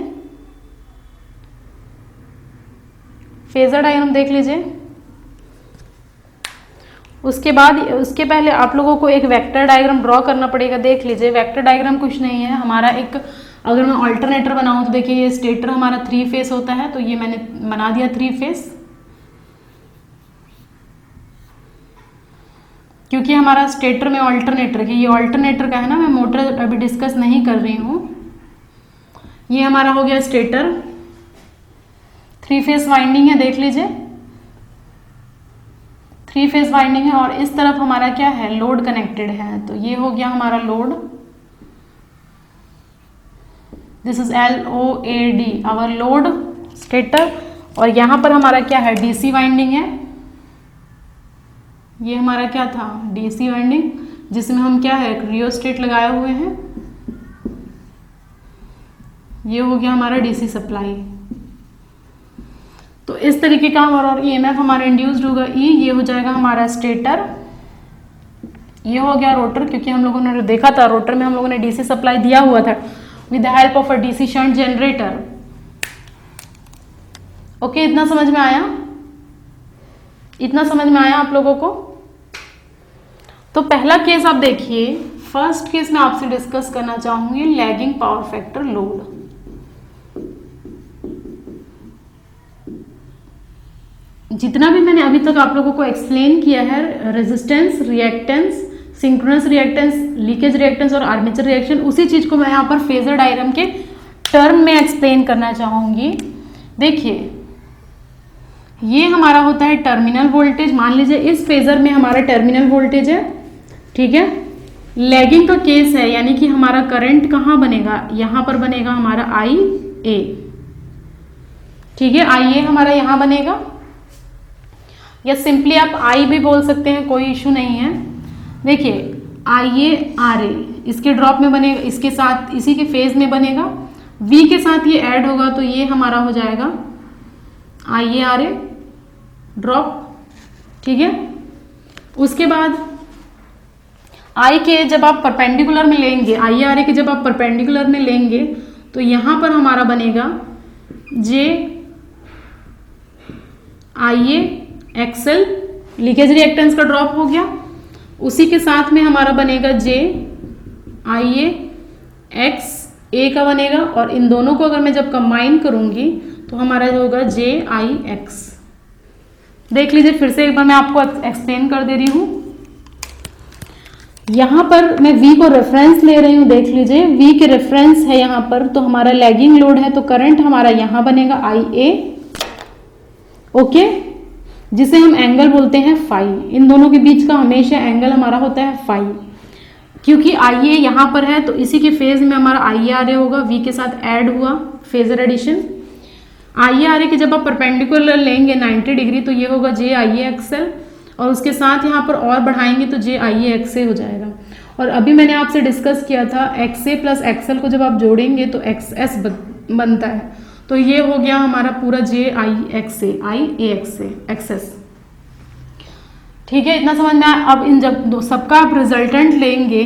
फेजर डायग्राम देख लीजिए। उसके बाद उसके पहले आप लोगों को एक वेक्टर डायग्राम ड्रॉ करना पड़ेगा। देख लीजिए वेक्टर डायग्राम कुछ नहीं है हमारा एक, अगर मैं ऑल्टरनेटर बनाऊं तो देखिए ये स्टेटर हमारा 3 फेस होता है, तो ये मैंने बना दिया 3 फेस, क्योंकि हमारा स्टेटर में ऑल्टरनेटर है, ये ऑल्टरनेटर का है ना, मैं मोटर अभी डिस्कस नहीं कर रही हूँ। ये हमारा हो गया स्टेटर, 3 फेस वाइंडिंग है, देख लीजिए 3 फेस वाइंडिंग है, और इस तरफ हमारा क्या है, लोड कनेक्टेड है, तो ये हो गया हमारा load. This is LOAD our load stator, और यहां पर हमारा क्या है, DC वाइंडिंग है, ये हमारा क्या था, DC वाइंडिंग, जिसमें हम क्या है रियोस्टेट लगाए हुए हैं। ये हो गया हमारा DC सप्लाई। तो इस तरीके का हमारा और EMF हमारा इंड्यूस्ड होगा E, ये हो जाएगा हमारा स्टेटर, ये हो गया रोटर, क्योंकि हम लोगों ने देखा था रोटर में हम लोगों ने DC सप्लाई दिया हुआ था with the help of a DC shunt generator. Okay, इतना समझ में आया, इतना समझ में आया आप लोगों को। तो पहला केस आप देखिए, फर्स्ट केस में आपसे डिस्कस करना चाहूंगी लैगिंग पावर फैक्टर लोड। जितना भी मैंने अभी तक आप लोगों को एक्सप्लेन किया है, resistance, reactance, synchronous reactance, leakage reactance और आर्मेचर रिएक्शन, उसी चीज को मैं यहाँ पर फेजर डायग्राम के टर्म में एक्सप्लेन करना चाहूंगी। देखिए ये हमारा होता है टर्मिनल वोल्टेज, मान लीजिए इस फेजर में हमारा टर्मिनल वोल्टेज है, ठीक है। लैगिंग का केस है, यानी कि हमारा करंट कहाँ बनेगा, यहाँ पर बनेगा हमारा IA, ठीक है, IA हमारा यहाँ बनेगा, या सिंपली आप I भी बोल सकते हैं, कोई इशू नहीं है। देखिए IARA इसके ड्रॉप में बनेगा, इसके साथ इसी के फेज में बनेगा, V के साथ ये ऐड होगा, तो ये हमारा हो जाएगा IARA ड्रॉप, ठीक है। उसके बाद I के जब आप परपेंडिकुलर में लेंगे, IARA के जब आप परपेंडिकुलर में लेंगे, तो यहां पर हमारा बनेगा JIAXL, लीकेज रिएक्टेंस का ड्रॉप हो गया। उसी के साथ में हमारा बनेगा JIAXA का बनेगा, और इन दोनों को अगर मैं जब कंबाइन करूंगी तो हमारा जो होगा JIX। देख लीजिए फिर से एक बार मैं आपको एक्सप्लेन कर दे रही हूं। यहां पर मैं V को रेफरेंस ले रही हूं, देख लीजिए V के रेफरेंस है यहां पर, तो हमारा लैगिंग लोड है, तो करंट हमारा यहां बनेगा IA, ओके, जिसे हम एंगल बोलते हैं फाई। इन दोनों के बीच का हमेशा एंगल हमारा होता है फाई, क्योंकि IA यहाँ पर है, तो इसी के फेज में हमारा IARA होगा, V के साथ ऐड हुआ, फेजर एडिशन। IARA के जब आप परपेंडिकुलर लेंगे 90 डिग्री, तो ये होगा JIAXL, और उसके साथ यहाँ पर और बढ़ाएंगे तो JIAXA हो जाएगा। और अभी मैंने आपसे डिस्कस किया था XA प्लस XL को जब आप जोड़ेंगे तो XS बनता है, तो ये हो गया हमारा पूरा JIAXA XS, ठीक है, इतना समझ में आया। अब इन जब सबका आप रिजल्टेंट लेंगे,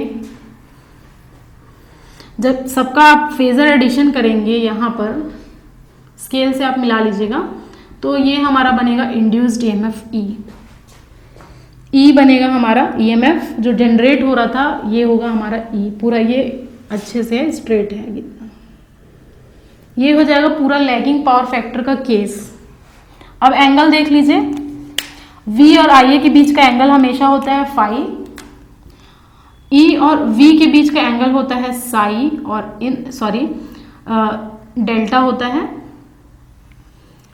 जब सबका आप फेजर एडिशन करेंगे, यहाँ पर स्केल से आप मिला लीजिएगा, तो ये हमारा बनेगा इंड्यूस्ड EMF E बनेगा हमारा EMF जो जनरेट हो रहा था, ये होगा हमारा E, पूरा ये अच्छे से स्ट्रेट है, ये हो जाएगा पूरा लैगिंग पावर फैक्टर का केस। अब एंगल देख लीजिए, V और IA के बीच का एंगल हमेशा होता है फाई, E और V के बीच का एंगल होता है साई, और डेल्टा होता है,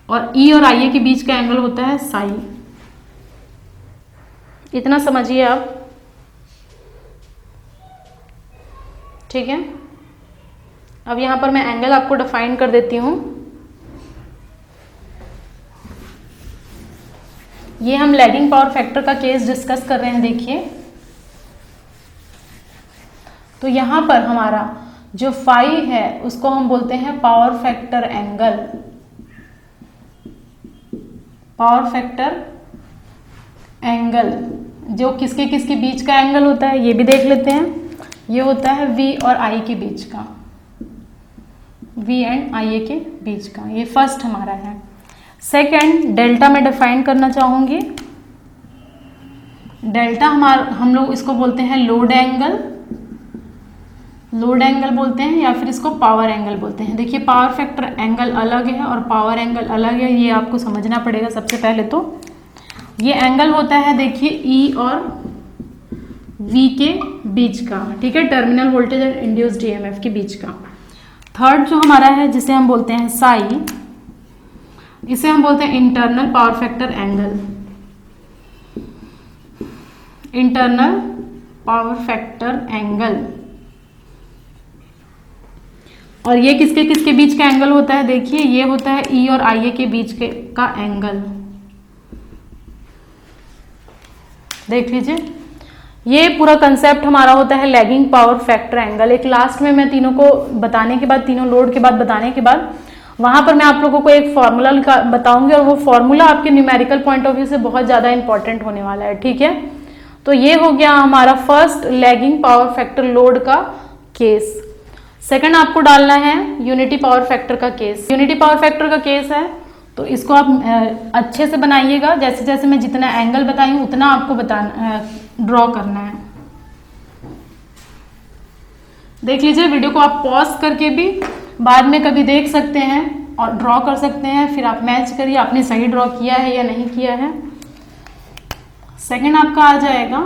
और E और IA के बीच का एंगल होता है साई। इतना समझिए आप, ठीक है। अब यहां पर मैं एंगल आपको डिफाइन कर देती हूं। ये हम लैगिंग पावर फैक्टर का केस डिस्कस कर रहे हैं। देखिए तो यहाँ पर हमारा जो फाई है उसको हम बोलते हैं power factor angle. Power factor angle जो किसके किसके बीच का एंगल होता है ये भी देख लेते हैं। ये होता है V और I के बीच का, V एंड IA के बीच का। ये फर्स्ट हमारा है। सेकंड, डेल्टा में डिफाइन करना चाहूंगी। डेल्टा हम लोग इसको बोलते हैं लोड एंगल, लोड एंगल बोलते हैं या फिर इसको पावर एंगल बोलते हैं। देखिए पावर फैक्टर एंगल अलग है और पावर एंगल अलग है, ये आपको समझना पड़ेगा सबसे पहले। तो ये एंगल होता है देखिए E और V के बीच का, ठीक है, टर्मिनल वोल्टेज और इंड्यूस्ड ईएमएफ के बीच का। थर्ड जो हमारा है जिसे हम बोलते हैं साई, इसे हम बोलते हैं internal power factor angle. Internal power factor angle. और ये किसके किसके बीच का एंगल होता है, देखिए ये होता है E और IA के बीच का एंगल। देख लीजिए, ये पूरा कंसेप्ट हमारा होता है लैगिंग पावर फैक्टर एंगल। एक लास्ट में मैं तीनों को बताने के बाद, तीनों लोड के बाद बताने के बाद वहां पर मैं आप लोगों को एक फॉर्मूला बताऊंगी और वो फॉर्मूला आपके न्यूमेरिकल पॉइंट ऑफ व्यू से बहुत ज्यादा इंपॉर्टेंट होने वाला है, ठीक है। तो ये हो गया हमारा first lagging power factor load का केस। सेकंड आपको डालना है यूनिटी पावर फैक्टर का केस। यूनिटी पावर फैक्टर का केस है तो इसको आप अच्छे से बनाइएगा। जैसे जैसे मैं जितना एंगल बताई हूँ उतना आपको ड्रॉ करना है। देख लीजिए, वीडियो को आप पॉज करके भी बाद में कभी देख सकते हैं और ड्रॉ कर सकते हैं, फिर आप मैच करिए आपने सही ड्रॉ किया है या नहीं किया है। सेकंड आपका आ जाएगा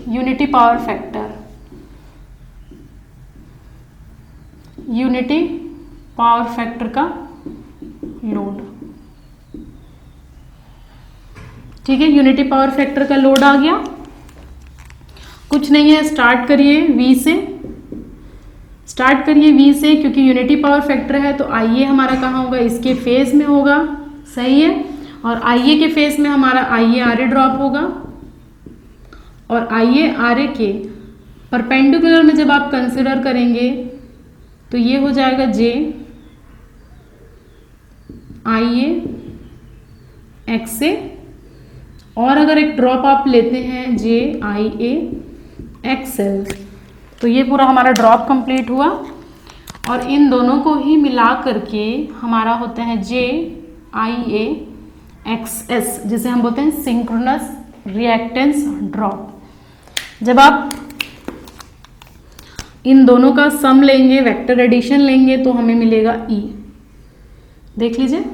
unity power factor, unity power factor का लोड, ठीक है। यूनिटी पावर फैक्टर का लोड आ गया। कुछ नहीं है, स्टार्ट करिए V से, स्टार्ट करिए V से, क्योंकि यूनिटी पावर फैक्टर है तो IA हमारा कहाँ होगा, इसके फेस में होगा, सही है। और IA के फेस में हमारा IARA ड्रॉप होगा और IARA के परपेंडिकुलर में जब आप कंसिडर करेंगे तो ये हो जाएगा JIAXA। और अगर एक ड्रॉप आप लेते हैं JIAXL तो ये पूरा हमारा ड्रॉप कंप्लीट हुआ। और इन दोनों को ही मिला करके हमारा होता है JIAXS, जिसे हम बोलते हैं सिंक्रोनस रिएक्टेंस ड्रॉप। जब आप इन दोनों का सम लेंगे, वेक्टर एडिशन लेंगे तो हमें मिलेगा E। देख लीजिए,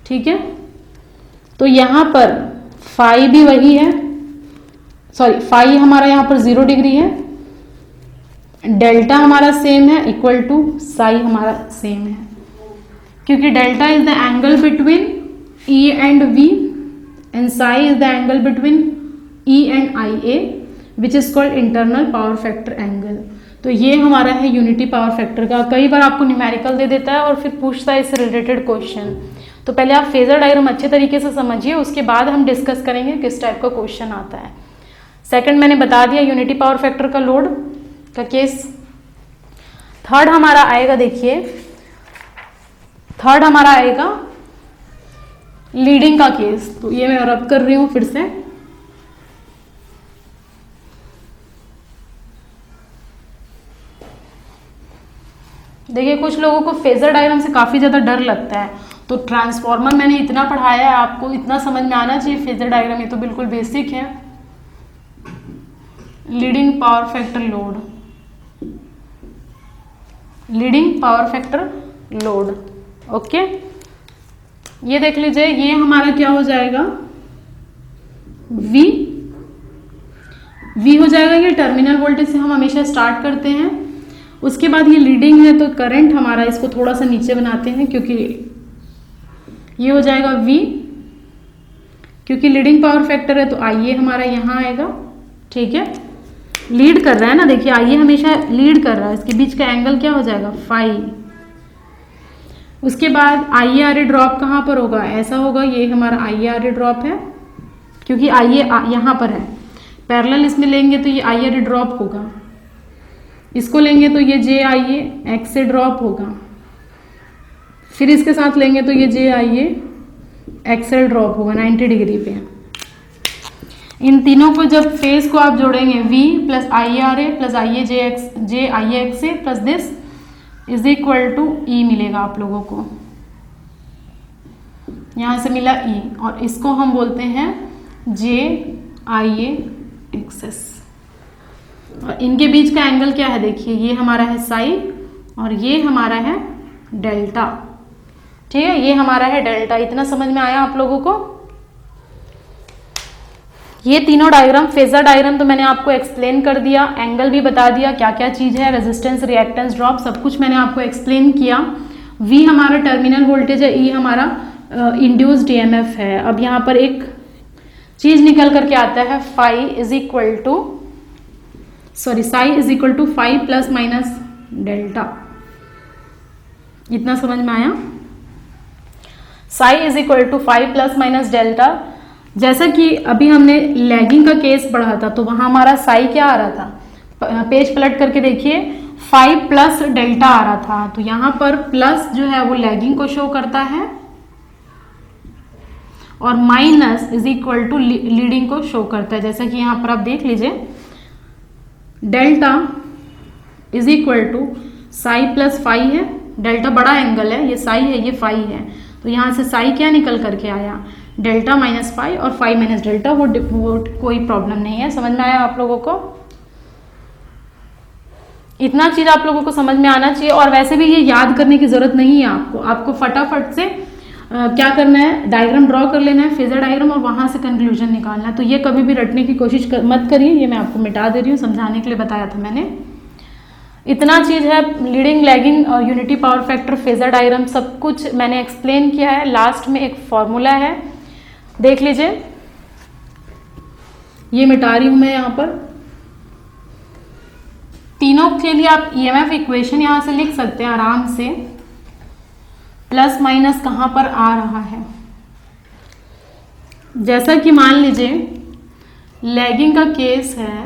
ठीक है। तो यहाँ पर फाई भी वही है, सॉरी फाई हमारा यहाँ पर 0 डिग्री है, डेल्टा हमारा सेम है, इक्वल टू साई हमारा सेम है, क्योंकि delta is the angle between E and V and Sai is the angle between E and IA which is called internal power factor angle. तो ये हमारा है यूनिटी पावर फैक्टर का। कई बार आपको न्यूमेरिकल दे देता है और फिर पूछता है इससे रिलेटेड क्वेश्चन, तो पहले आप फेजर डायग्राम अच्छे तरीके से समझिए, उसके बाद हम डिस्कस करेंगे किस टाइप का क्वेश्चन आता है। सेकंड मैंने बता दिया यूनिटी पावर फैक्टर का लोड का केस। थर्ड हमारा आएगा, देखिए थर्ड हमारा आएगा लीडिंग का केस। तो ये मैं रब कर रही हूँ फिर से। देखिए, कुछ लोगों को फेजर डायग्राम से काफ़ी ज़्यादा डर लगता है, तो ट्रांसफॉर्मर मैंने इतना पढ़ाया है, आपको इतना समझ में आना चाहिए। फेजर डायग्राम ये तो बिल्कुल बेसिक है। Leading power factor load, leading power factor load, okay. ये देख लीजिए, ये हमारा क्या हो जाएगा, V हो जाएगा। ये टर्मिनल वोल्टेज से हम हमेशा स्टार्ट करते हैं। उसके बाद ये लीडिंग है तो करंट हमारा, इसको थोड़ा सा नीचे बनाते हैं क्योंकि ये हो जाएगा V, क्योंकि लीडिंग पावर फैक्टर है तो IA हमारा यहाँ आएगा, ठीक है। लीड कर रहा है ना, देखिए IA हमेशा लीड कर रहा है, इसके बीच का एंगल क्या हो जाएगा, फाई। उसके बाद IARA ड्रॉप कहाँ पर होगा, ऐसा होगा, ये हमारा IARA ड्रॉप है, क्योंकि IA यहाँ पर है, पैरेलल इसमें लेंगे तो ये IARA ड्रॉप होगा। इसको लेंगे तो ये जे आई ए एक्स से ड्रॉप होगा, फिर इसके साथ लेंगे तो ये जे आई ए एक्स से ड्रॉप होगा 90 डिग्री पे। इन तीनों को जब फेस को आप जोड़ेंगे v plus I R A plus I A J I A X A plus this is equal to E मिलेगा आप लोगों को, यहाँ से मिला ई, और इसको हम बोलते हैं जे आई ए एक्सेस। और इनके बीच का एंगल क्या है, देखिए ये हमारा है साई और ये हमारा है डेल्टा, ठीक है, ये हमारा है डेल्टा। इतना समझ में आया आप लोगों को? ये तीनों डायग्राम, फेजर डायग्राम तो मैंने आपको एक्सप्लेन कर दिया, एंगल भी बता दिया क्या क्या चीज़ है, रेजिस्टेंस, रिएक्टेंस, ड्रॉप, सब कुछ मैंने आपको एक्सप्लेन किया। V हमारा टर्मिनल वोल्टेज है, E हमारा इंड्यूस्ड ईएमएफ है। अब यहाँ पर एक चीज निकल करके आता है phi is equal to psi is equal to phi plus minus delta. इतना समझ में आया? Psi is equal to phi plus minus delta. जैसा कि अभी हमने लैगिंग का केस पढ़ा था तो वहां हमारा साई क्या आ रहा था, पेज पलट करके देखिए, 5 प्लस डेल्टा आ रहा था, तो यहाँ पर प्लस जो है वो लैगिंग को शो करता है और minus is equal to leading को शो करता है। जैसा कि यहाँ पर आप देख लीजिए, delta is equal to psi plus phi है, डेल्टा बड़ा एंगल है, ये साई है, ये फाई है, तो यहाँ से साई क्या निकल करके आया, डेल्टा माइनस फाई, और फाई माइनस डेल्टा, वो कोई प्रॉब्लम नहीं है। समझ में आया आप लोगों को? इतना चीज आप लोगों को समझ में आना चाहिए। और वैसे भी ये याद करने की जरूरत नहीं है आपको फटाफट से क्या करना है, डायग्राम ड्रॉ कर लेना है, फेजर डायग्राम, और वहां से कंक्लूजन निकालना है। तो ये कभी भी रटने की कोशिश मत करिए, ये मैं आपको मिटा दे रही हूँ, समझाने के लिए बताया था मैंने। इतना चीज है, लीडिंग, लैगिंग और unity power factor, phasor diagram, सब कुछ मैंने एक्सप्लेन किया है। लास्ट में एक फॉर्मूला है, देख लीजिए, ये मिटा रही हूं मैं यहाँ पर। तीनों के लिए आप ईएमएफ इक्वेशन यहां से लिख सकते हैं आराम से। प्लस माइनस कहां पर आ रहा है, जैसा कि मान लीजिए लैगिंग का केस है,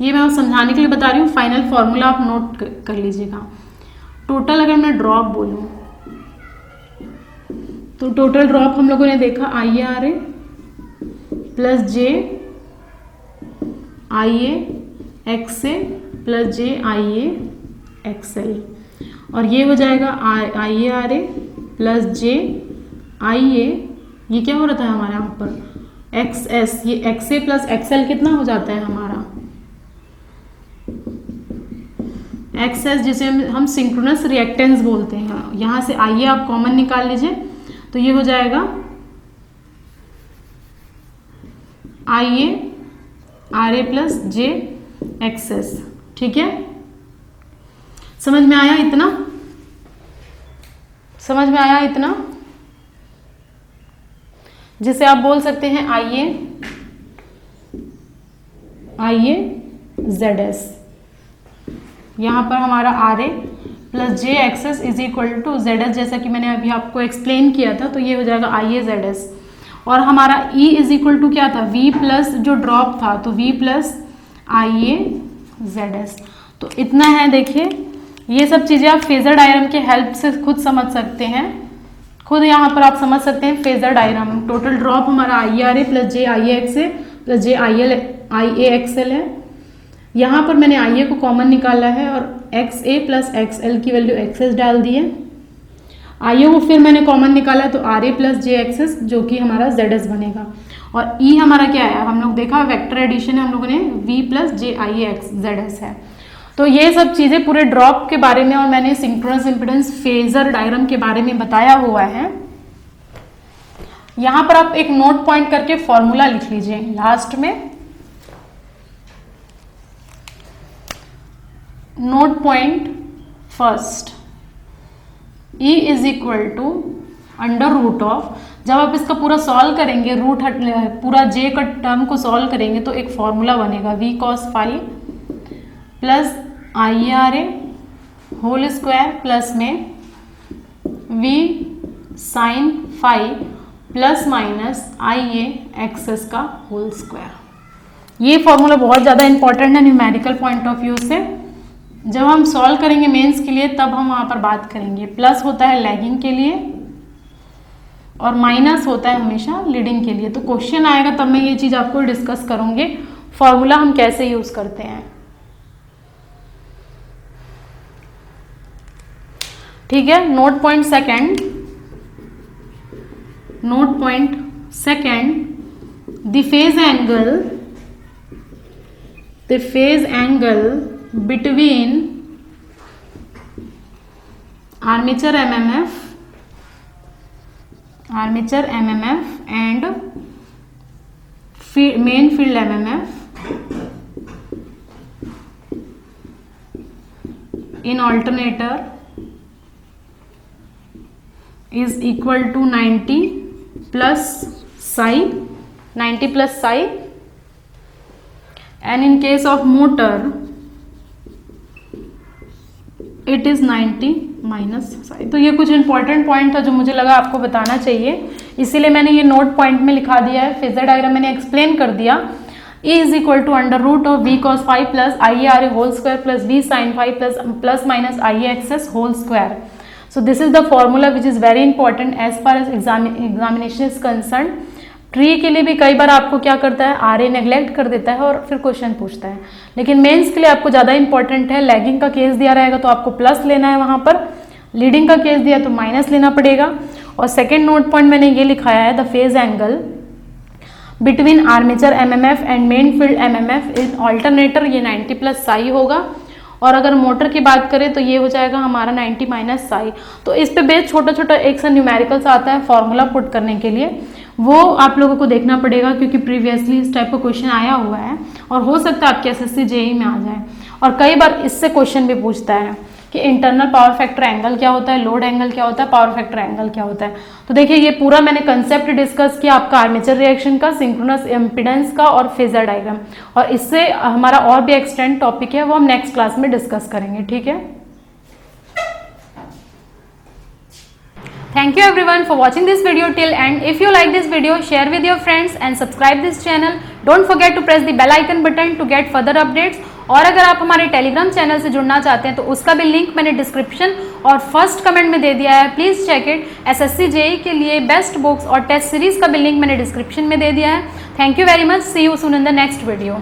ये मैं समझाने के लिए बता रही हूँ, फाइनल फॉर्मूला आप नोट कर लीजिएगा। टोटल अगर मैं ड्रॉप बोलूं तो टोटल ड्रॉप हम लोगों ने देखा आई R A plus J I A X A plus J I A x L, और ये हो जाएगा I A R A plus J I ए, ये क्या हो रहा था हमारे यहाँ पर एक्स एस, ये x A plus x L कितना हो जाता है हमारा एक्स एस, जिसे हम सिंक्रोनस रिएक्टेंस बोलते हैं। यहाँ से आई ए आप कॉमन निकाल लीजिए तो ये हो जाएगा I A R A plus J X S. ठीक है, समझ में आया इतना? समझ में आया इतना? जिसे आप बोल सकते हैं आई ए जेड एस। यहां पर हमारा R A plus J X S is equal to Z S, जैसा कि मैंने अभी आपको एक्सप्लेन किया था, तो ये हो जाएगा आई ए जेड एस। और हमारा E इज इक्वल टू क्या था, V प्लस जो ड्रॉप था, तो V plus I A Z S. तो इतना है, देखिए ये सब चीज़ें आप फेजर डायग्राम के हेल्प से खुद समझ सकते हैं, खुद यहाँ पर आप समझ सकते हैं फेजर डायग्राम। टोटल ड्रॉप हमारा आई R A plus J I A X A plus J I A x L है। यहाँ पर मैंने आई ए को कॉमन निकाला है और x A plus x L की वैल्यू एक्स एस डाल दी है। आई ए को फिर मैंने कॉमन निकाला तो R A plus J X S, जो कि हमारा जेड एस बनेगा। और ई हमारा क्या है, हम लोग देखा वेक्टर एडिशन है हम लोगों ने, V plus J I A X Z S है। तो ये सब चीज़ें पूरे ड्रॉप के बारे में, और मैंने सिंक्रोनस इम्पीडेंस फेजर डायग्राम के बारे में बताया हुआ है। यहाँ पर आप एक नोट पॉइंट करके फॉर्मूला लिख लीजिए लास्ट में। Note point first, E is equal to under root of, जब आप इसका पूरा सॉल्व करेंगे, रूट पूरा J का टर्म को सॉल्व करेंगे तो एक फॉर्मूला बनेगा V cos phi plus I R A whole square plus में V sine phi plus minus I A X S का होल स्क्वायर। ये फॉर्मूला बहुत ज़्यादा इंपॉर्टेंट है न्यूमेरिकल पॉइंट ऑफ व्यू से। जब हम सॉल्व करेंगे मेंस के लिए तब हम वहाँ पर बात करेंगे। प्लस होता है लैगिंग के लिए और माइनस होता है हमेशा लीडिंग के लिए। तो क्वेश्चन आएगा तब मैं ये चीज़ आपको डिस्कस करूँगी, फॉर्मूला हम कैसे यूज़ करते हैं। ठीक है, note point second, note point second, the phase angle between armature MMF and main field MMF in alternator is equal to 90 plus psi, 90 plus psi, and in case of motor it is 90 minus sine. तो ये कुछ important point था जो मुझे लगा आपको बताना चाहिए, इसीलिए मैंने ये नोट पॉइंट में लिखा दिया है। फेजर डायग्राम मैंने एक्सप्लेन कर दिया। E is equal to under root of V cos phi plus IARA whole square plus V sin phi plus minus IAXS whole square. So this is the formula which is very important as far as examination is concern. ट्री के लिए भी कई बार आपको क्या करता है, RA neglect कर देता है और फिर क्वेश्चन पूछता है, लेकिन मेंस के लिए आपको ज़्यादा इंपॉर्टेंट है। लैगिंग का केस दिया रहेगा तो आपको प्लस लेना है वहाँ पर, लीडिंग का केस दिया तो माइनस लेना पड़ेगा। और सेकेंड नोट पॉइंट मैंने ये लिखाया है, the phase angle between armature MMF and main field MMF in alternator, ये 90 प्लस साई होगा। और अगर मोटर की बात करें तो ये हो जाएगा हमारा 90 माइनस साई। तो इस पे बेस छोटा छोटा एक सा न्यूमेरिकल्स आता है फॉर्मूला पुट करने के लिए, वो आप लोगों को देखना पड़ेगा क्योंकि प्रीवियसली इस टाइप का क्वेश्चन आया हुआ है और हो सकता है आपके SSC JEE में आ जाए। और कई बार इससे क्वेश्चन भी पूछता है कि इंटरनल पावर फैक्टर एंगल क्या होता है, लोड एंगल क्या होता है, पावर फैक्टर एंगल क्या होता है। तो देखिए ये पूरा मैंने कंसेप्ट डिस्कस किया आपका आर्मेचर रिएक्शन का, सिंक्रोनस इम्पीडेंस का और फेजर डायग्राम, और इससे हमारा और भी एक्सटेंड टॉपिक है वो हम नेक्स्ट क्लास में डिस्कस करेंगे। ठीक है, thank you everyone for watching this video till end. If you like this video, share with your friends and subscribe this channel. Don't forget to press the bell icon button to get further updates. और अगर आप हमारे Telegram channel से जुड़ना चाहते हैं तो उसका भी लिंक मैंने डिस्क्रिप्शन और फर्स्ट कमेंट में दे दिया है, please check it. SSC JEE के लिए बेस्ट बुक्स और टेस्ट सीरीज का भी लिंक मैंने डिस्क्रिप्शन में दे दिया है। Thank you very much, see you soon in the next video.